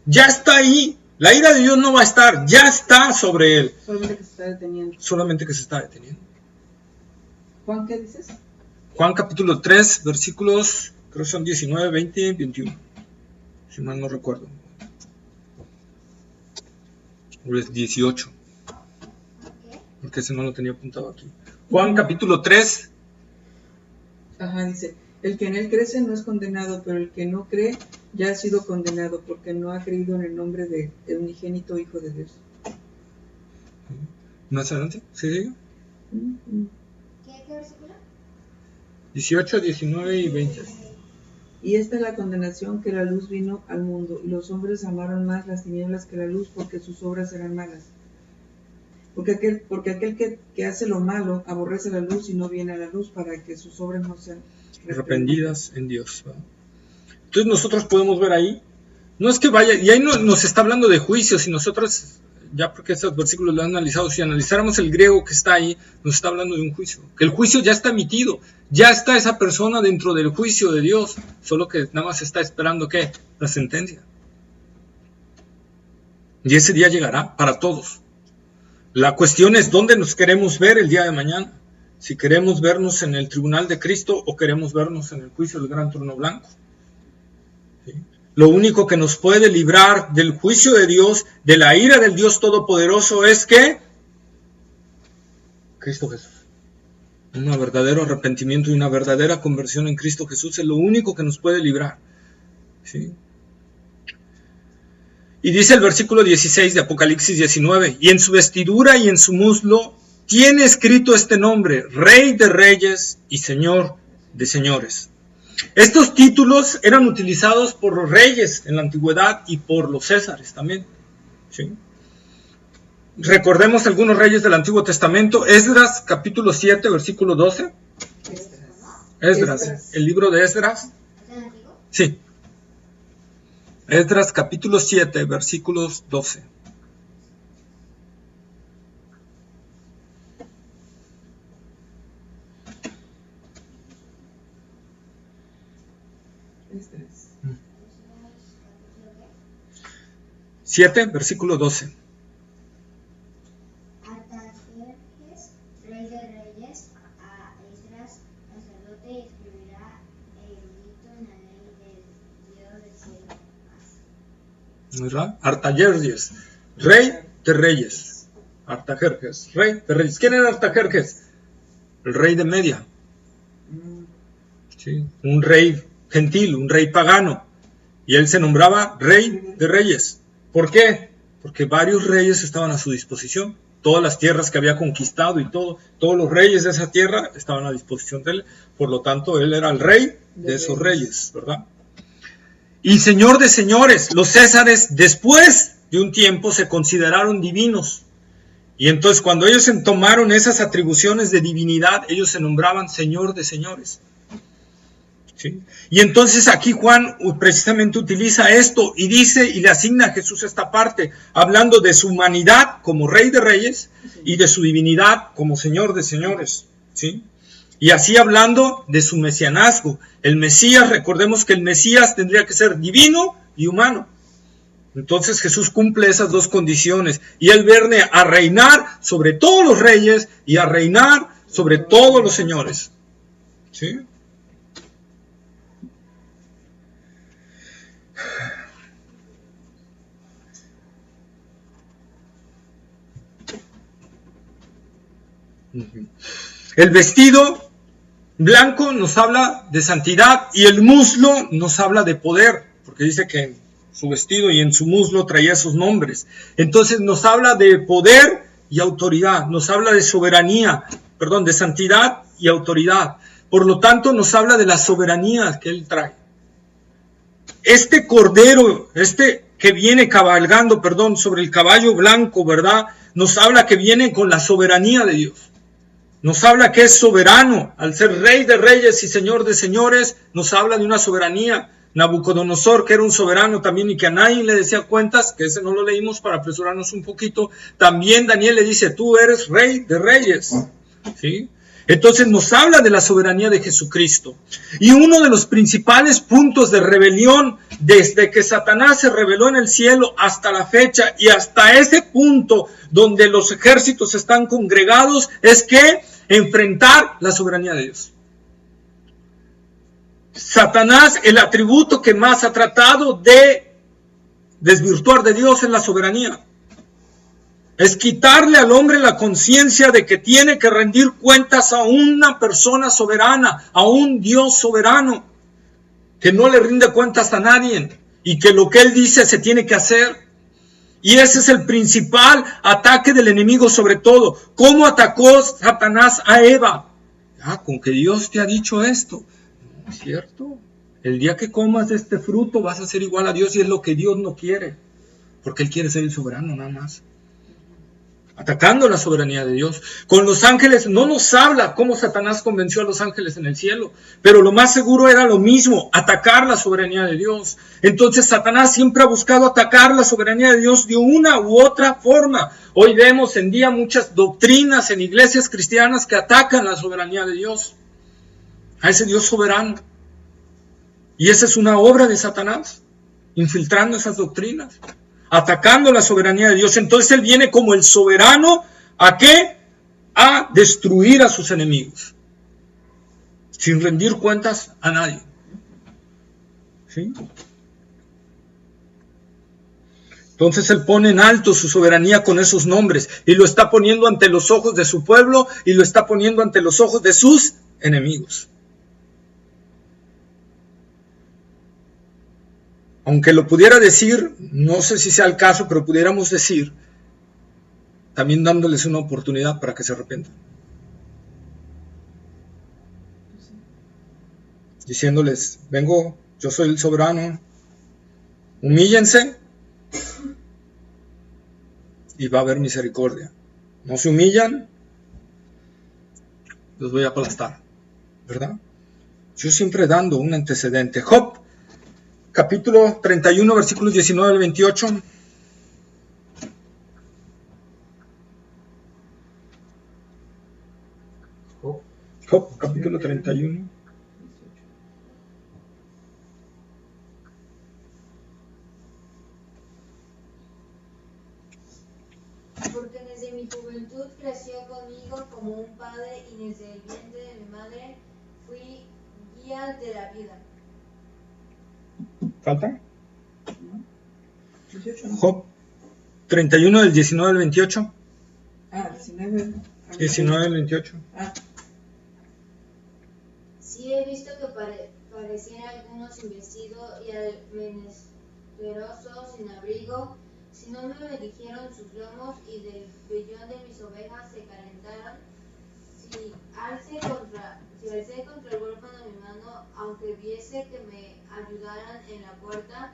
Speaker 2: Ya está ahí. La ira de Dios no va a estar, ya está sobre él.
Speaker 3: Solamente que se está deteniendo.
Speaker 2: Solamente que se está deteniendo.
Speaker 3: Juan, ¿qué dices?
Speaker 2: Juan capítulo 3, versículos, creo que son 19, 20 y 21. Si mal no recuerdo. O es 18. Porque ese no lo tenía apuntado aquí. Juan capítulo 3.
Speaker 3: Ajá, dice, el que en él crece no es condenado, pero el que no cree ya ha sido condenado, porque no ha creído en el nombre del unigénito Hijo de Dios.
Speaker 2: ¿Más adelante? ¿Sí sigue?
Speaker 6: ¿Qué versículo?
Speaker 2: 18, 19 y 20.
Speaker 3: Y esta es la condenación, que la luz vino al mundo, y los hombres amaron más las tinieblas que la luz, porque sus obras eran malas. Porque aquel que hace lo malo aborrece la luz y no viene a la luz, para que sus obras no sean
Speaker 2: reprendidas en Dios, ¿verdad? Entonces nosotros podemos ver ahí, no es que vaya, y ahí no, nos está hablando de juicios, y nosotros, ya porque estos versículos lo han analizado, si analizáramos el griego que está ahí, nos está hablando de un juicio, que el juicio ya está emitido, ya está esa persona dentro del juicio de Dios, solo que nada más está esperando, ¿qué? La sentencia. Y ese día llegará para todos. La cuestión es dónde nos queremos ver el día de mañana. Si queremos vernos en el tribunal de Cristo o queremos vernos en el juicio del gran trono blanco. ¿Sí? Lo único que nos puede librar del juicio de Dios, de la ira del Dios Todopoderoso, es que Cristo Jesús. Un verdadero arrepentimiento y una verdadera conversión en Cristo Jesús es lo único que nos puede librar. ¿Sí? Y dice el versículo 16 de Apocalipsis 19, y en su vestidura y en su muslo tiene escrito este nombre, Rey de Reyes y Señor de Señores. Estos títulos eran utilizados por los reyes en la antigüedad y por los césares también. ¿Sí? Recordemos algunos reyes del Antiguo Testamento. Esdras capítulo 7, versículo 12. Esdras. El libro de Esdras. Sí. Esdras capítulo 7, versículos 12.
Speaker 3: Esdras.
Speaker 2: 7, versículo 12.
Speaker 4: Artajerjes, rey de reyes, a Esdras, sacerdote, escribirá erudito en la ley del Dios del cielo.
Speaker 2: ¿Verdad? Artajerjes, rey de reyes. Artajerjes, rey de reyes. ¿Quién era Artajerjes? El rey de Media. ¿Sí? Un rey gentil, un rey pagano. Y él se nombraba rey de reyes. ¿Por qué? Porque varios reyes estaban a su disposición. Todas las tierras que había conquistado y todos los reyes de esa tierra estaban a disposición de él. Por lo tanto, él era el rey de esos reyes, ¿verdad? Y Señor de señores, los césares, después de un tiempo se consideraron divinos. Y entonces cuando ellos tomaron esas atribuciones de divinidad, ellos se nombraban Señor de señores. ¿Sí? Y entonces aquí Juan precisamente utiliza esto y dice y le asigna a Jesús esta parte, hablando de su humanidad como Rey de Reyes y de su divinidad como Señor de señores. ¿Sí? Y así hablando de su mesianazgo. El Mesías, recordemos que el Mesías tendría que ser divino y humano. Entonces Jesús cumple esas dos condiciones y Él viene a reinar sobre todos los reyes y a reinar sobre todos los señores. ¿Sí? El vestido blanco nos habla de santidad y el muslo nos habla de poder, porque dice que en su vestido y en su muslo traía sus nombres. Entonces nos habla de poder y autoridad, nos habla de soberanía, de santidad y autoridad. Por lo tanto nos habla de la soberanía que Él trae. Este cordero, que viene cabalgando, sobre el caballo blanco, ¿verdad? Nos habla que viene con la soberanía de Dios. Nos habla que es soberano, al ser Rey de Reyes y Señor de Señores, nos habla de una soberanía. Nabucodonosor, que era un soberano también y que a nadie le decía cuentas, que ese no lo leímos para apresurarnos un poquito, también Daniel le dice, tú eres Rey de Reyes. ¿Sí? Entonces nos habla de la soberanía de Jesucristo. Y uno de los principales puntos de rebelión, desde que Satanás se rebeló en el cielo hasta la fecha y hasta ese punto donde los ejércitos están congregados, es que enfrentar la soberanía de Dios. Satanás, el atributo que más ha tratado de desvirtuar de Dios es la soberanía. Es quitarle al hombre la conciencia de que tiene que rendir cuentas a una persona soberana, a un Dios soberano, que no le rinde cuentas a nadie y que lo que Él dice se tiene que hacer. Y ese es el principal ataque del enemigo sobre todo. ¿Cómo atacó Satanás a Eva? Con que Dios te ha dicho esto. No es cierto. El día que comas de este fruto vas a ser igual a Dios y es lo que Dios no quiere. Porque Él quiere ser el soberano nada más. Atacando la soberanía de Dios. Con los ángeles no nos habla cómo Satanás convenció a los ángeles en el cielo, pero lo más seguro era lo mismo, atacar la soberanía de Dios. Entonces Satanás siempre ha buscado atacar la soberanía de Dios de una u otra forma. Hoy vemos en día muchas doctrinas en iglesias cristianas que atacan la soberanía de Dios, a ese Dios soberano. Y esa es una obra de Satanás, infiltrando esas doctrinas, atacando la soberanía de Dios. Entonces Él viene como el soberano, ¿a qué? A destruir a sus enemigos, sin rendir cuentas a nadie. ¿Sí? Entonces Él pone en alto su soberanía con esos nombres, y lo está poniendo ante los ojos de su pueblo, y lo está poniendo ante los ojos de sus enemigos. Aunque lo pudiera decir, no sé si sea el caso, pero pudiéramos decir, también dándoles una oportunidad para que se arrepientan. Diciéndoles, vengo, yo soy el soberano, humíllense y va a haber misericordia. No se humillan, los voy a aplastar, ¿verdad? Yo siempre dando un antecedente. Job, capítulo 31, versículos 19 al 28. Job, capítulo 31.
Speaker 6: Porque desde mi juventud creció conmigo como un padre y desde el vientre de mi madre fui guía de la vida.
Speaker 2: ¿Falta?
Speaker 3: 18, ¿no?
Speaker 2: Job 31 del 19 al 28.
Speaker 3: 19.
Speaker 2: 19 al 28.
Speaker 6: Sí he visto que parecían algunos sin vestido y menesterosos sin abrigo, si no me bendijeron sus lomos y del vellón de mis ovejas se calentaron, si alcé contra el huérfano mi mano, aunque viese que me ayudaran en la puerta,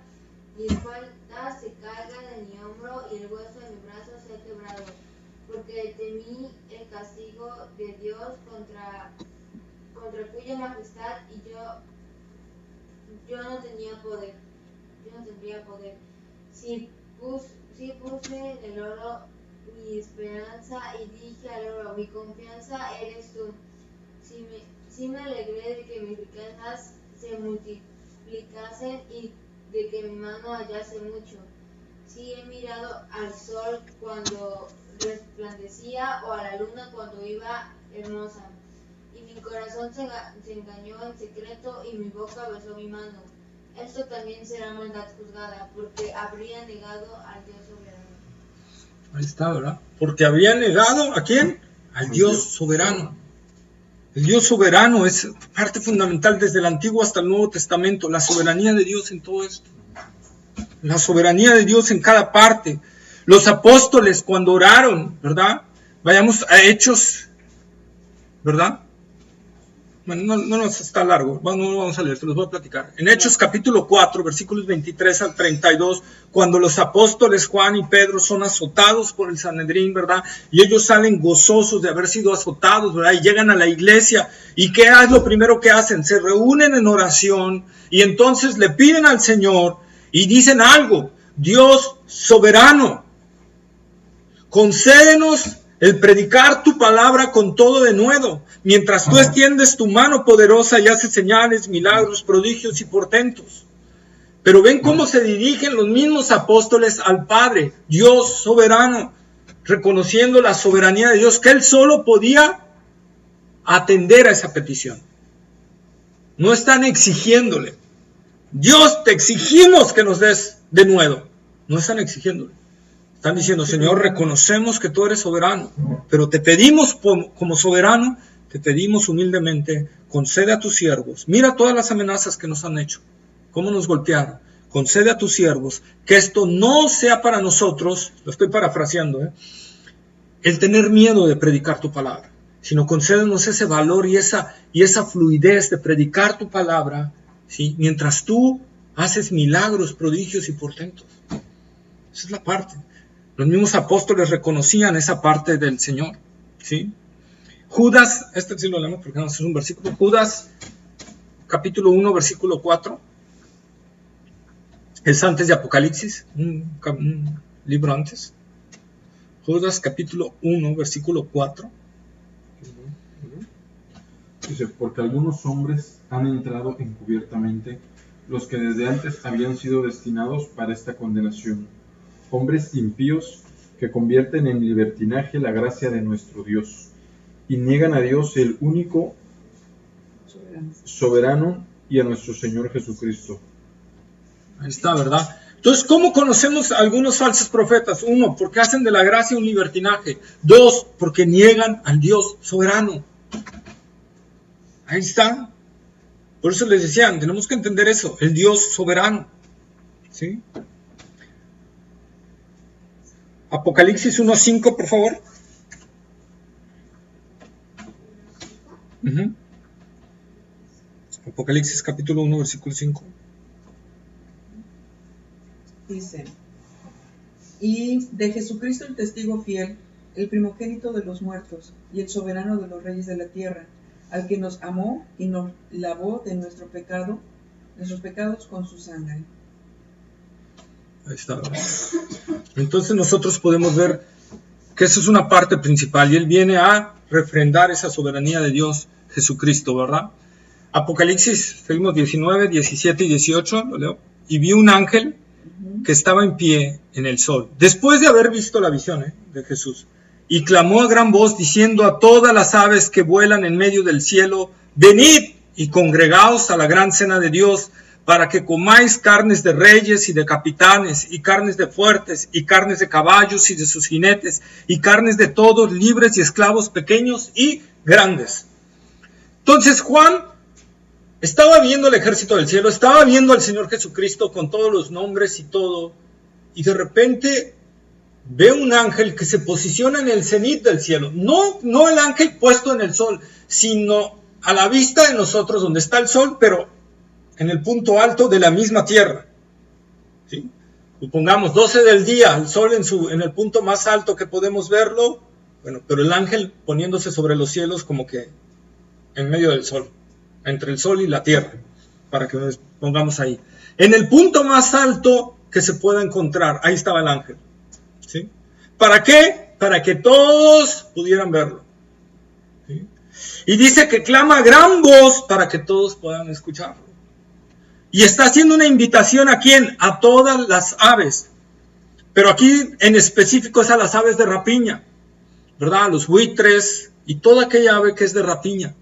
Speaker 6: mi espalda se caiga de mi hombro y el hueso de mi brazo sea quebrado, porque temí el castigo de Dios contra cuya majestad y yo no tenía poder. Yo no tendría poder. Si puse en el oro mi esperanza y dije al oro, mi confianza eres tú. Si me alegré de que mis riquezas se multiplicasen y de que mi mano hallase mucho. Si he mirado al sol cuando resplandecía o a la luna cuando iba hermosa. Y mi corazón se engañó en secreto y mi boca besó mi mano. Esto también será maldad juzgada, porque habría negado al Dios soberano.
Speaker 2: Ahí está, ¿verdad? Porque habría negado ¿a quién? Al Dios soberano. El Dios soberano es parte fundamental desde el Antiguo hasta el Nuevo Testamento. La soberanía de Dios en todo esto. La soberanía de Dios en cada parte. Los apóstoles cuando oraron, ¿verdad? Vayamos a Hechos, ¿verdad? Bueno, no está largo, no lo vamos a leer, se los voy a platicar. En Hechos capítulo 4, versículos 23 al 32, cuando los apóstoles Juan y Pedro son azotados por el Sanedrín, ¿verdad? Y ellos salen gozosos de haber sido azotados, ¿verdad? Y llegan a la iglesia, ¿y qué es lo primero que hacen? Se reúnen en oración y entonces le piden al Señor y dicen algo: Dios soberano, concédenos el predicar tu palabra con todo denuedo, mientras tú extiendes tu mano poderosa y haces señales, milagros, prodigios y portentos. Pero ven cómo se dirigen los mismos apóstoles al Padre, Dios soberano, reconociendo la soberanía de Dios, que Él solo podía atender a esa petición. No están exigiéndole: Dios, te exigimos que nos des denuedo. No están exigiéndole. Están diciendo: Señor, reconocemos que tú eres soberano, pero te pedimos como soberano, te pedimos humildemente, concede a tus siervos. Mira todas las amenazas que nos han hecho, cómo nos golpearon. Concede a tus siervos que esto no sea para nosotros, lo estoy parafraseando, el tener miedo de predicar tu palabra, sino concédenos ese valor y esa fluidez de predicar tu palabra, ¿sí? Mientras tú haces milagros, prodigios y portentos. Esa es la parte. Los mismos apóstoles reconocían esa parte del Señor, ¿sí? Judas, este sí lo leemos porque no es un versículo. Judas, capítulo 1, versículo 4. Es antes de Apocalipsis, un libro antes. Judas, capítulo 1, versículo 4.
Speaker 1: Dice: porque algunos hombres han entrado encubiertamente, los que desde antes habían sido destinados para esta condenación. Hombres impíos que convierten en libertinaje la gracia de nuestro Dios y niegan a Dios, el único soberano, y a nuestro Señor Jesucristo.
Speaker 2: Ahí está, ¿verdad? Entonces, ¿cómo conocemos a algunos falsos profetas? 1, porque hacen de la gracia un libertinaje. 2, porque niegan al Dios soberano. Ahí está. Por eso les decían, tenemos que entender eso, el Dios soberano. ¿Sí? Apocalipsis 1:5, por favor. Apocalipsis capítulo 1, versículo 5.
Speaker 3: Dice: y de Jesucristo el testigo fiel, el primogénito de los muertos y el soberano de los reyes de la tierra, al que nos amó y nos lavó de nuestros pecados con su sangre.
Speaker 2: Ahí está. Entonces nosotros podemos ver que eso es una parte principal y Él viene a refrendar esa soberanía de Dios Jesucristo, ¿verdad? Apocalipsis, seguimos 19, 17 y 18, lo leo. Y vi un ángel que estaba en pie en el sol, después de haber visto la visión de Jesús, y clamó a gran voz diciendo a todas las aves que vuelan en medio del cielo: venid y congregaos a la gran cena de Dios, para que comáis carnes de reyes y de capitanes, y carnes de fuertes, y carnes de caballos y de sus jinetes, y carnes de todos, libres y esclavos, pequeños y grandes. Entonces Juan estaba viendo el ejército del cielo, estaba viendo al Señor Jesucristo con todos los nombres y todo, y de repente ve un ángel que se posiciona en el cenit del cielo, no el ángel puesto en el sol, sino a la vista de nosotros donde está el sol, pero en el punto alto de la misma tierra, ¿sí? Supongamos 12 del día, el sol en el punto más alto que podemos verlo, bueno, pero el ángel poniéndose sobre los cielos como que en medio del sol, entre el sol y la tierra, para que nos pongamos ahí. En el punto más alto que se pueda encontrar, ahí estaba el ángel, ¿sí? ¿Para qué? Para que todos pudieran verlo, ¿sí? Y dice que clama a gran voz para que todos puedan escucharlo. Y está haciendo una invitación ¿a quién? A todas las aves. Pero aquí en específico es a las aves de rapiña, ¿verdad? A los buitres y toda aquella ave que es de rapiña.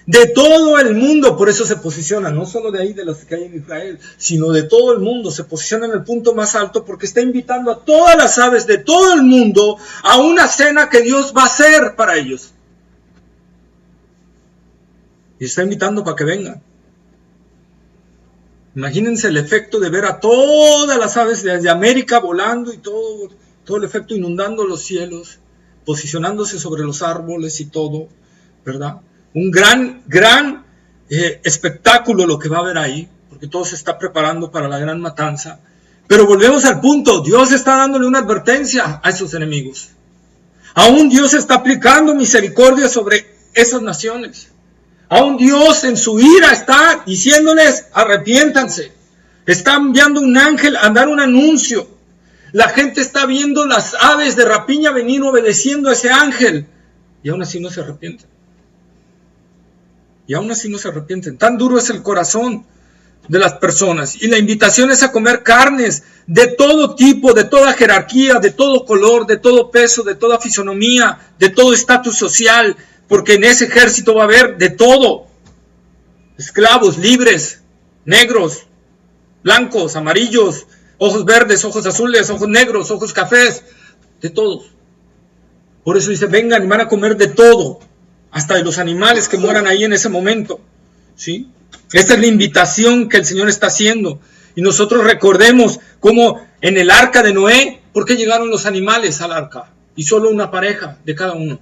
Speaker 2: De todo el mundo, por eso se posiciona, no solo de ahí de las que hay en Israel, sino de todo el mundo, se posiciona en el punto más alto porque está invitando a todas las aves de todo el mundo a una cena que Dios va a hacer para ellos. Y está invitando para que vengan. Imagínense el efecto de ver a todas las aves desde América volando y todo el efecto inundando los cielos, posicionándose sobre los árboles y todo, ¿verdad? Un gran espectáculo lo que va a haber ahí, porque todo se está preparando para la gran matanza. Pero volvemos al punto, Dios está dándole una advertencia a esos enemigos. Aún Dios está aplicando misericordia sobre esas naciones. Aún Dios en su ira está diciéndoles, arrepiéntanse. Está enviando un ángel a dar un anuncio. La gente está viendo las aves de rapiña venir obedeciendo a ese ángel. Y aún así no se arrepienten. Y aún así no se arrepienten. Tan duro es el corazón de las personas. Y la invitación es a comer carnes de todo tipo, de toda jerarquía, de todo color, de todo peso, de toda fisonomía, de todo estatus social. Porque en ese ejército va a haber de todo. Esclavos, libres, negros, blancos, amarillos, ojos verdes, ojos azules, ojos negros, ojos cafés, de todos. Por eso dice, vengan y van a comer de todo, hasta de los animales que mueran ahí en ese momento, ¿sí? Esta es la invitación que el Señor está haciendo. Y nosotros recordemos cómo en el arca de Noé, ¿por qué llegaron los animales al arca? Y solo una pareja de cada uno.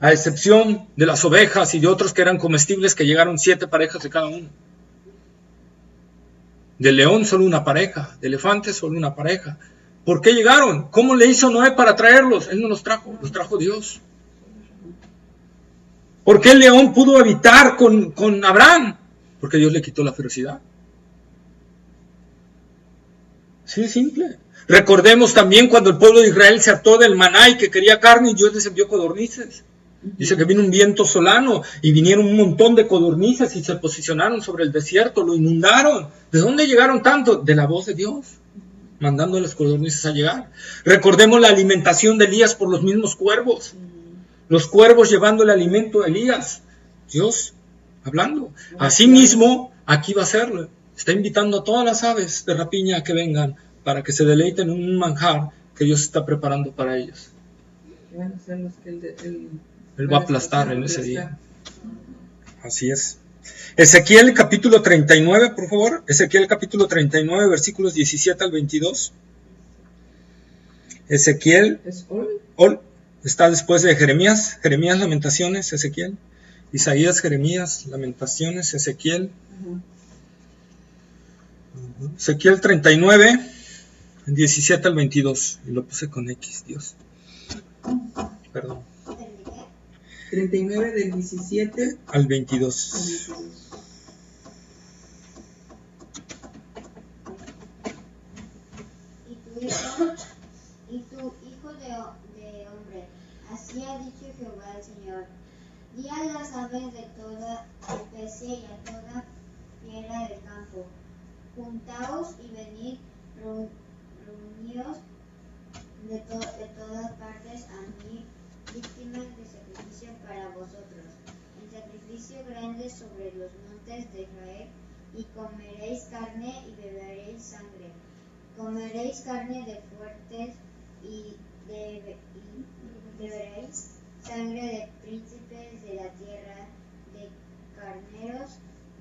Speaker 2: A excepción de las ovejas y de otros que eran comestibles, que llegaron 7 parejas de cada uno. Del león solo una pareja, de elefante solo una pareja. ¿Por qué llegaron? ¿Cómo le hizo Noé para traerlos? Él no los trajo Dios. ¿Por qué el león pudo habitar con Abraham? Porque Dios le quitó la ferocidad. Sí, simple. Recordemos también cuando el pueblo de Israel se hartó del maná y que quería carne y Dios les envió codornices. Dice que vino un viento solano y vinieron un montón de codornices y se posicionaron sobre el desierto, lo inundaron. ¿De dónde llegaron tanto? De la voz de Dios, mandando a las codornices a llegar. Recordemos la alimentación de Elías por los mismos cuervos. Los cuervos llevando el alimento a Elías. Dios hablando. Asimismo, aquí va a serlo. Está invitando a todas las aves de rapiña a que vengan para que se deleiten en un manjar que Dios está preparando para ellos.
Speaker 3: Van a ser los que
Speaker 2: Él va a aplastar en ese día. Así es. Ezequiel capítulo 39, por favor. Ezequiel capítulo 39, versículos 17 al 22. Ezequiel.
Speaker 3: ¿Es Ol?
Speaker 2: Ol. Está después de Jeremías. Jeremías, Lamentaciones, Ezequiel. Isaías, Jeremías, Lamentaciones, Ezequiel. Ezequiel 39, 17 al 22. Y lo puse con X, Dios. Perdón.
Speaker 3: 39 del 17
Speaker 2: al 22.
Speaker 3: al 22.
Speaker 4: Y tu hijo de hombre, así ha dicho Jehová el Señor. Di a las aves de toda especie y a toda fiera del campo, juntaos y venid, reuníos de todas partes a mí, víctimas de sacrificio para vosotros, en sacrificio grande sobre los montes de Israel, y comeréis carne y beberéis sangre. Comeréis carne de fuertes y beberéis sangre de príncipes de la tierra, de carneros,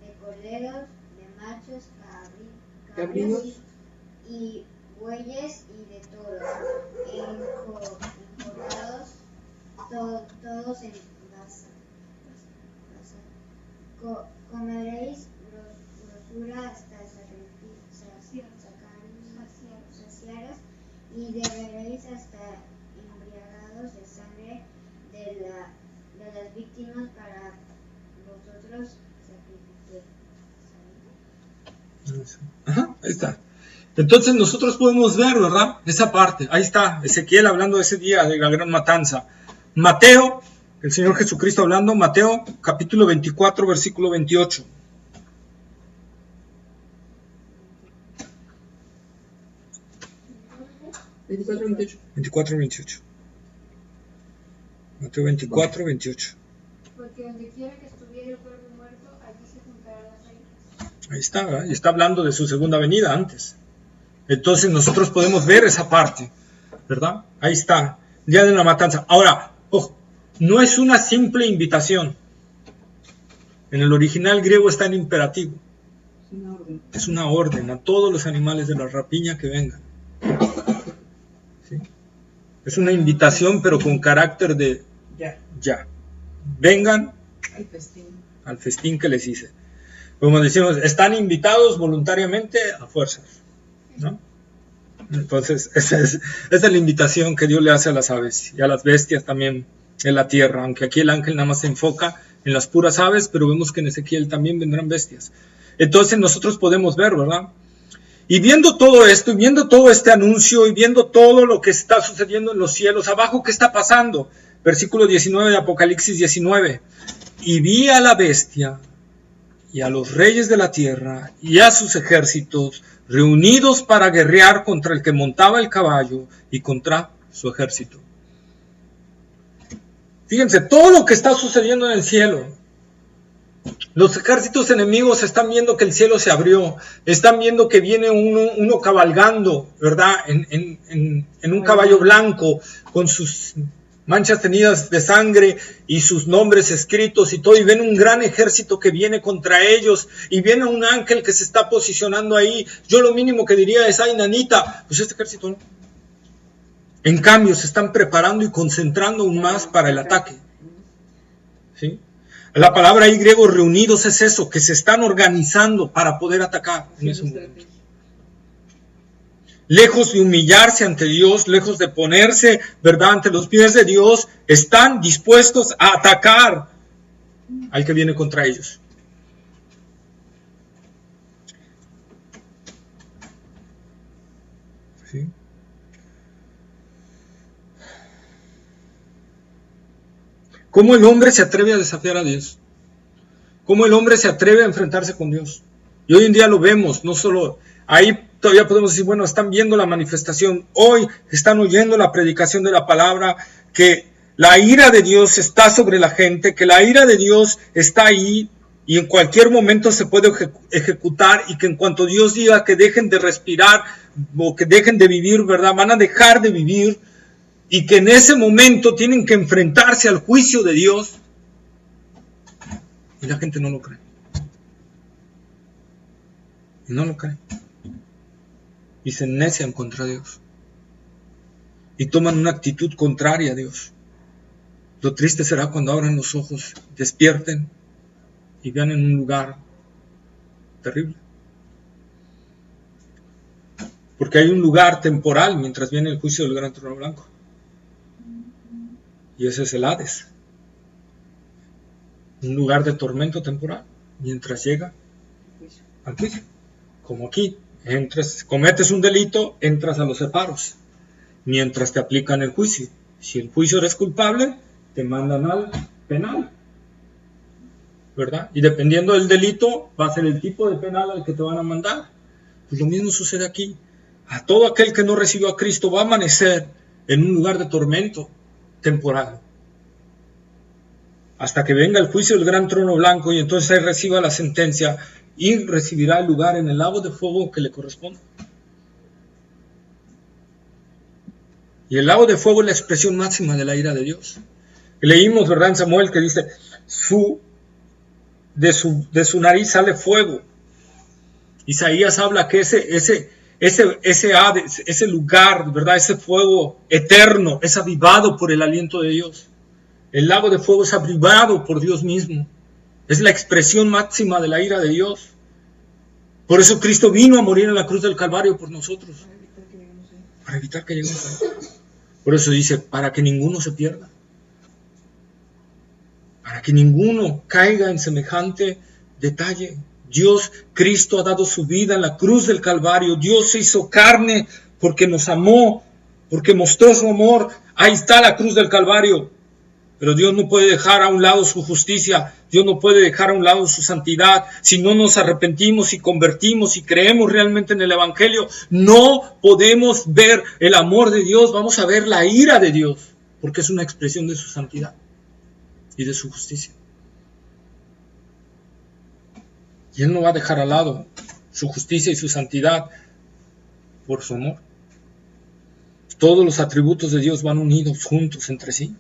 Speaker 4: de corderos, de machos, cabríos y bueyes y de toros, encordados, todos en masa. Comeréis grosura hasta saciar. y beberéis hasta embriagados de sangre de las víctimas para vosotros sacrifiquéis.
Speaker 2: Ajá, ahí está. Entonces nosotros podemos ver, ¿verdad? Esa parte, ahí está, Ezequiel hablando de ese día de la gran matanza. Mateo, el Señor Jesucristo hablando, Mateo capítulo 24, versículo 28.
Speaker 3: ¿24, 28?
Speaker 2: Mateo 24, 28.
Speaker 5: Porque donde quiera que estuviera el cuerpo muerto, allí se juntarán las raíces.
Speaker 2: Ahí está, ¿verdad? Y está hablando de su segunda venida antes. Entonces nosotros podemos ver esa parte, ¿verdad? Ahí está, día de la matanza. Ahora, ojo, no es una simple invitación. En el original griego está en imperativo. Es una orden a todos los animales de la rapiña que vengan. ¿Sí? Es una invitación, pero con carácter de ya. Vengan al festín que les hice. Como decimos, están invitados voluntariamente a fuerzas, ¿no? Entonces, esa es la invitación que Dios le hace a las aves y a las bestias también en la tierra, aunque aquí el ángel nada más se enfoca en las puras aves, pero vemos que en Ezequiel también vendrán bestias. Entonces nosotros podemos ver, ¿verdad? Y viendo todo esto, y viendo todo este anuncio, y viendo todo lo que está sucediendo en los cielos, abajo, ¿qué está pasando? Versículo 19 de Apocalipsis 19. Y vi a la bestia, y a los reyes de la tierra, y a sus ejércitos, reunidos para guerrear contra el que montaba el caballo, y contra su ejército. Fíjense, todo lo que está sucediendo en el cielo. Los ejércitos enemigos están viendo que el cielo se abrió, están viendo que viene uno cabalgando, ¿verdad? En un caballo blanco, con sus manchas tenidas de sangre y sus nombres escritos y todo, y ven un gran ejército que viene contra ellos, y viene un ángel que se está posicionando ahí. Yo lo mínimo que diría es, ay, nanita, pues este ejército no. En cambio, se están preparando y concentrando aún más para el ataque. ¿Sí? La palabra ahí griego reunidos es eso, que se están organizando para poder atacar en ese momento. Lejos de humillarse ante Dios, lejos de ponerse, ¿verdad?, ante los pies de Dios, están dispuestos a atacar al que viene contra ellos. ¿Sí? ¿Cómo el hombre se atreve a desafiar a Dios? ¿Cómo el hombre se atreve a enfrentarse con Dios? Y hoy en día lo vemos, no solo ahí todavía podemos decir, bueno, están viendo la manifestación, hoy están oyendo la predicación de la palabra, que la ira de Dios está sobre la gente, que la ira de Dios está ahí y en cualquier momento se puede ejecutar, y que en cuanto Dios diga que dejen de respirar o que dejen de vivir, ¿verdad?, van a dejar de vivir. Y que en ese momento tienen que enfrentarse al juicio de Dios. Y la gente no lo cree. Y no lo cree. Y se necian contra Dios. Y toman una actitud contraria a Dios. Lo triste será cuando abran los ojos, despierten y vean en un lugar terrible. Porque hay un lugar temporal mientras viene el juicio del gran trono blanco. Y ese es el Hades, un lugar de tormento temporal, mientras llega al juicio. Como aquí, cometes un delito, entras a los separos, mientras te aplican el juicio. Si el juicio eres culpable, te mandan al penal, ¿verdad? Y dependiendo del delito, va a ser el tipo de penal al que te van a mandar. Pues lo mismo sucede aquí. A todo aquel que no recibió a Cristo va a amanecer en un lugar de tormento temporal, hasta que venga el juicio del gran trono blanco, y entonces él reciba la sentencia y recibirá el lugar en el lago de fuego que le corresponde. Y el lago de fuego es la expresión máxima de la ira de Dios. Leímos, ¿verdad?, en Samuel, que dice, de su nariz sale fuego. Isaías habla que ese Hades, ese lugar, ¿verdad?, ese fuego eterno, es avivado por el aliento de Dios. El lago de fuego es avivado por Dios mismo. Es la expresión máxima de la ira de Dios. Por eso Cristo vino a morir en la cruz del Calvario por nosotros. para evitar que lleguemos ahí. Por eso dice, para que ninguno se pierda, para que ninguno caiga en semejante detalle. Dios, Cristo ha dado su vida en la cruz del Calvario. Dios se hizo carne porque nos amó, porque mostró su amor. Ahí está la cruz del Calvario. Pero Dios no puede dejar a un lado su justicia. Dios no puede dejar a un lado su santidad. Si no nos arrepentimos y convertimos y creemos realmente en el Evangelio, no podemos ver el amor de Dios. Vamos a ver la ira de Dios, porque es una expresión de su santidad y de su justicia. Y Él no va a dejar al lado su justicia y su santidad por su amor. Todos los atributos de Dios van unidos juntos entre sí.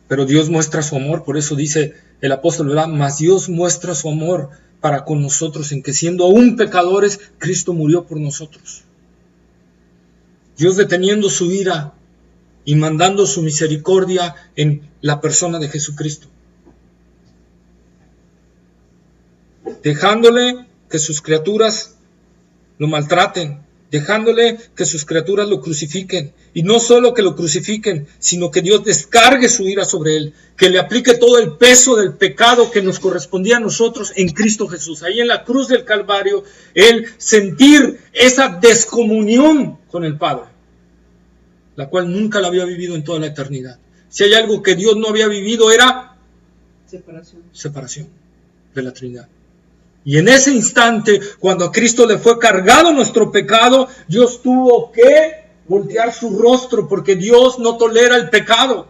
Speaker 2: Pero Dios muestra su amor, por eso dice el apóstol, ¿verdad? Mas Dios muestra su amor para con nosotros, en que siendo aún pecadores, Cristo murió por nosotros. Dios deteniendo su ira y mandando su misericordia en la persona de Jesucristo. Dejándole que sus criaturas lo maltraten, dejándole que sus criaturas lo crucifiquen, y no solo que lo crucifiquen, sino que Dios descargue su ira sobre él, que le aplique todo el peso del pecado que nos correspondía a nosotros en Cristo Jesús. Ahí en la cruz del Calvario, él sentir esa descomunión con el Padre, la cual nunca la había vivido en toda la eternidad. Si hay algo que Dios no había vivido era separación de la Trinidad. Y en ese instante, cuando a Cristo le fue cargado nuestro pecado, Dios tuvo que voltear su rostro, porque Dios no tolera el pecado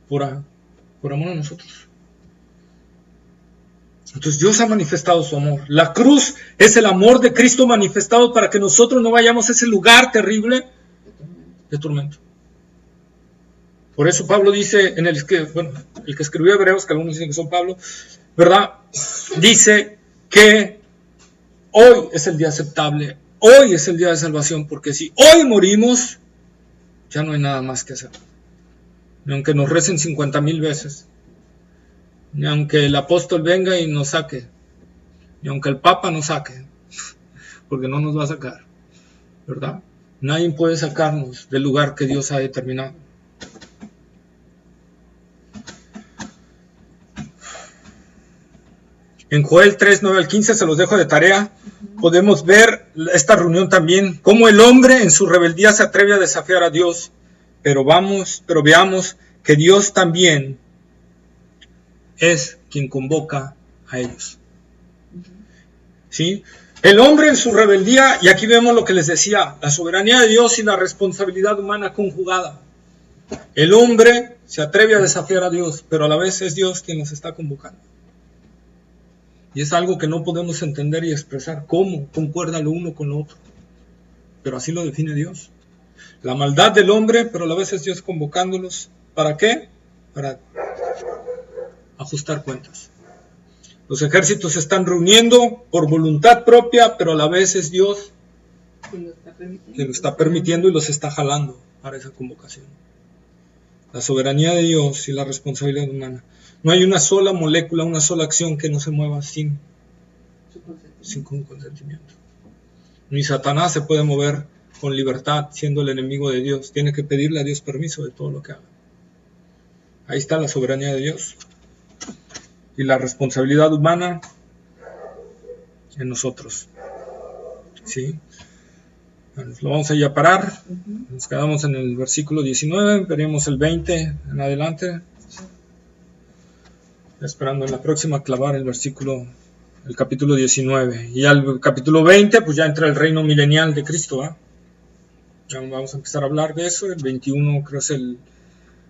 Speaker 2: por amor a nosotros. Entonces Dios ha manifestado su amor. La cruz es el amor de Cristo manifestado para que nosotros no vayamos a ese lugar terrible de tormento. Por eso Pablo dice, el que escribió Hebreos, que algunos dicen que son Pablo, ¿verdad? Dice que hoy es el día aceptable, hoy es el día de salvación, porque si hoy morimos, ya no hay nada más que hacer. Ni aunque nos recen 50,000 veces, ni aunque el apóstol venga y nos saque, ni aunque el Papa nos saque, porque no nos va a sacar, ¿verdad? Nadie puede sacarnos del lugar que Dios ha determinado. En Joel 3, 9 al 15, se los dejo de tarea, podemos ver esta reunión también, cómo el hombre en su rebeldía se atreve a desafiar a Dios, pero veamos que Dios también es quien convoca a ellos. ¿Sí? El hombre en su rebeldía, y aquí vemos lo que les decía, la soberanía de Dios y la responsabilidad humana conjugada. El hombre se atreve a desafiar a Dios, pero a la vez es Dios quien nos está convocando. Y es algo que no podemos entender y expresar cómo concuerda lo uno con lo otro. Pero así lo define Dios. La maldad del hombre, pero a la vez es Dios convocándolos. ¿Para qué? Para ajustar cuentas. Los ejércitos se están reuniendo por voluntad propia, pero a la vez es Dios que lo está permitiendo y los está jalando para esa convocación. La soberanía de Dios y la responsabilidad humana. No hay una sola molécula, una sola acción que no se mueva sin consentimiento. Ni Satanás se puede mover con libertad siendo el enemigo de Dios. Tiene que pedirle a Dios permiso de todo lo que haga. Ahí está la soberanía de Dios. Y la responsabilidad humana en nosotros. ¿Sí? Bueno, lo vamos a ir a parar. Nos quedamos en el versículo 19. Veremos el 20 en adelante. Esperando en la próxima clavar el capítulo 19. Y al capítulo 20, pues ya entra el reino milenial de Cristo, ¿eh? Ya vamos a empezar a hablar de eso. El 21 creo es el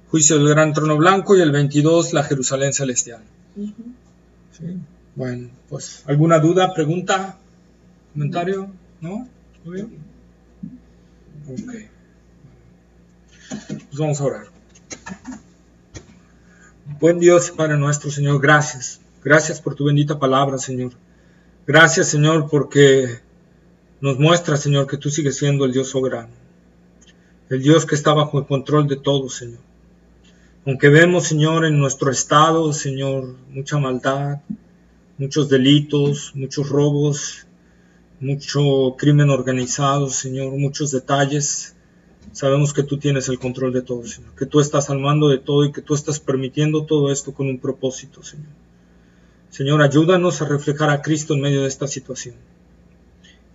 Speaker 2: juicio del gran trono blanco y el 22 la Jerusalén celestial. ¿Sí? Bueno, pues ¿alguna duda, pregunta, comentario? ¿No? ¿Muy bien? Ok. Pues vamos a orar. Buen Dios, Padre nuestro, Señor, gracias. Gracias por tu bendita palabra, Señor. Gracias, Señor, porque nos muestra, Señor, que tú sigues siendo el Dios soberano. El Dios que está bajo el control de todo, Señor. Aunque vemos, Señor, en nuestro estado, Señor, mucha maldad, muchos delitos, muchos robos, mucho crimen organizado, Señor, muchos detalles. Sabemos que tú tienes el control de todo, Señor, que tú estás al mando de todo y que tú estás permitiendo todo esto con un propósito, Señor. Señor, ayúdanos a reflejar a Cristo en medio de esta situación.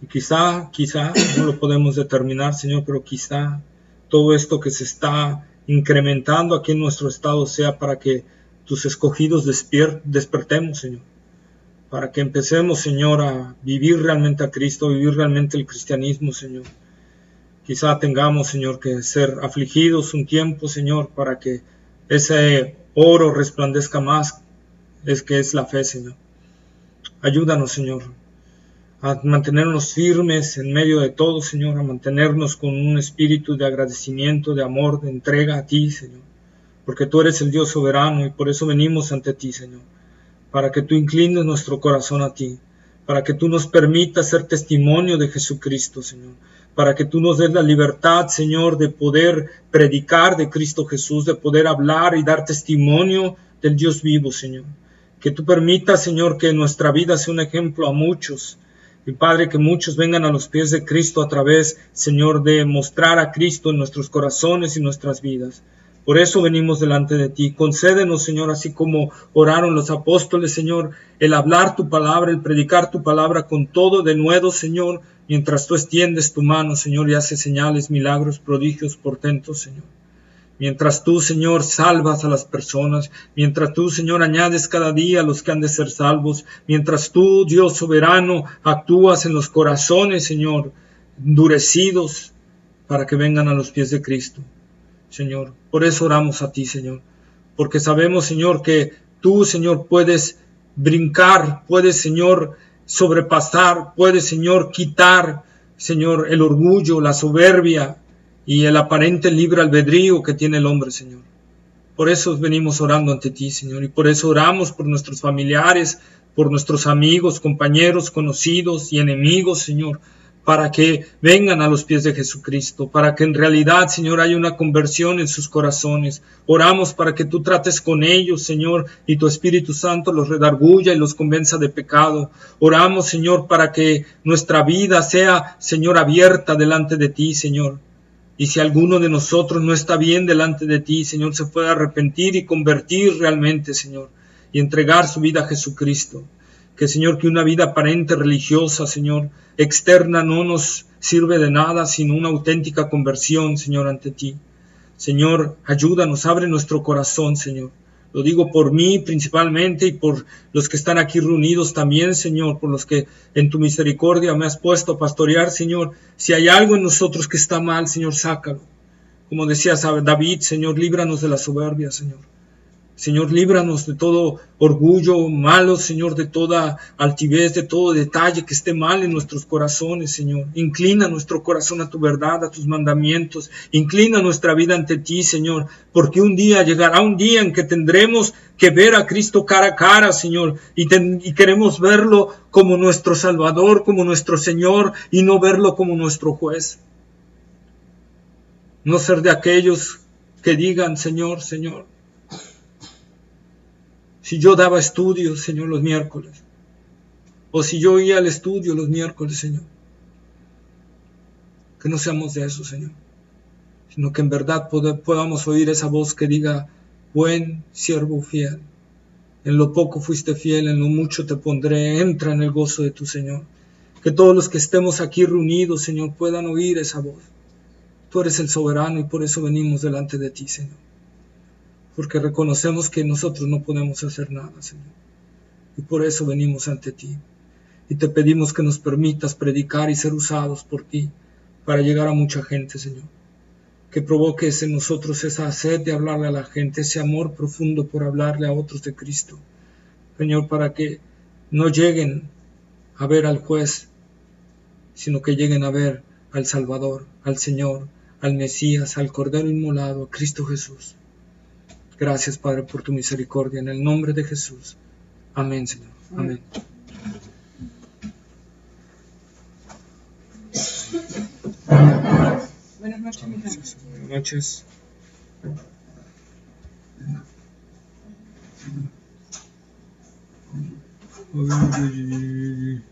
Speaker 2: Y quizá, no lo podemos determinar, Señor, pero quizá todo esto que se está incrementando aquí en nuestro estado sea para que tus escogidos despertemos, Señor. Para que empecemos, Señor, a vivir realmente a Cristo, a vivir realmente el cristianismo, Señor. Quizá tengamos, Señor, que ser afligidos un tiempo, Señor, para que ese oro resplandezca más, que es la fe, Señor. Ayúdanos, Señor, a mantenernos firmes en medio de todo, Señor, a mantenernos con un espíritu de agradecimiento, de amor, de entrega a ti, Señor, porque tú eres el Dios soberano y por eso venimos ante ti, Señor, para que tú inclines nuestro corazón a ti, para que tú nos permitas ser testimonio de Jesucristo, Señor, para que tú nos des la libertad, Señor, de poder predicar de Cristo Jesús, de poder hablar y dar testimonio del Dios vivo, Señor. Que tú permitas, Señor, que nuestra vida sea un ejemplo a muchos. Y Padre, que muchos vengan a los pies de Cristo a través, Señor, de mostrar a Cristo en nuestros corazones y nuestras vidas. Por eso venimos delante de ti. Concédenos, Señor, así como oraron los apóstoles, Señor, el hablar tu palabra, el predicar tu palabra con todo denuedo, Señor, mientras tú extiendes tu mano, Señor, y haces señales, milagros, prodigios, portentos, Señor. Mientras tú, Señor, salvas a las personas, mientras tú, Señor, añades cada día a los que han de ser salvos, mientras tú, Dios soberano, actúas en los corazones, Señor, endurecidos, para que vengan a los pies de Cristo, Señor. Por eso oramos a ti, Señor, porque sabemos, Señor, que tú, Señor, puedes brincar, puedes, Señor, sobrepasar, puedes, Señor, quitar, Señor, el orgullo, la soberbia y el aparente libre albedrío que tiene el hombre, Señor. Por eso venimos orando ante ti, Señor, y por eso oramos por nuestros familiares, por nuestros amigos, compañeros, conocidos y enemigos, Señor, para que vengan a los pies de Jesucristo, para que en realidad, Señor, haya una conversión en sus corazones. Oramos para que tú trates con ellos, Señor, y tu Espíritu Santo los redarguya y los convenza de pecado. Oramos, Señor, para que nuestra vida sea, Señor, abierta delante de ti, Señor. Y si alguno de nosotros no está bien delante de ti, Señor, se pueda arrepentir y convertir realmente, Señor, y entregar su vida a Jesucristo. Que, Señor, que una vida aparente religiosa, Señor, externa no nos sirve de nada, sino una auténtica conversión, Señor, ante ti. Señor, ayúdanos, abre nuestro corazón, Señor. Lo digo por mí principalmente y por los que están aquí reunidos también, Señor, por los que en tu misericordia me has puesto a pastorear, Señor. Si hay algo en nosotros que está mal, Señor, sácalo. Como decía David, Señor, líbranos de la soberbia, Señor. Señor, líbranos de todo orgullo malo, Señor, de toda altivez, de todo detalle que esté mal en nuestros corazones, Señor. Inclina nuestro corazón a tu verdad, a tus mandamientos. Inclina nuestra vida ante ti, Señor, porque un día llegará un día en que tendremos que ver a Cristo cara a cara, Señor, y queremos verlo como nuestro Salvador, como nuestro Señor, y no verlo como nuestro juez. No ser de aquellos que digan, Señor, Señor, si yo daba estudios, Señor, los miércoles, o si yo iba al estudio los miércoles, Señor, que no seamos de eso, Señor, sino que en verdad podamos oír esa voz que diga, buen siervo fiel, en lo poco fuiste fiel, en lo mucho te pondré, entra en el gozo de tu Señor. Que todos los que estemos aquí reunidos, Señor, puedan oír esa voz. Tú eres el soberano y por eso venimos delante de ti, Señor. Porque reconocemos que nosotros no podemos hacer nada, Señor. Y por eso venimos ante ti. Y te pedimos que nos permitas predicar y ser usados por ti para llegar a mucha gente, Señor. Que provoques en nosotros esa sed de hablarle a la gente, ese amor profundo por hablarle a otros de Cristo. Señor, para que no lleguen a ver al juez, sino que lleguen a ver al Salvador, al Señor, al Mesías, al Cordero inmolado, a Cristo Jesús. Gracias, Padre, por tu misericordia. En el nombre de Jesús. Amén, Señor. Amén.
Speaker 3: Buenas noches, mi hija.
Speaker 2: Buenas noches. Ay,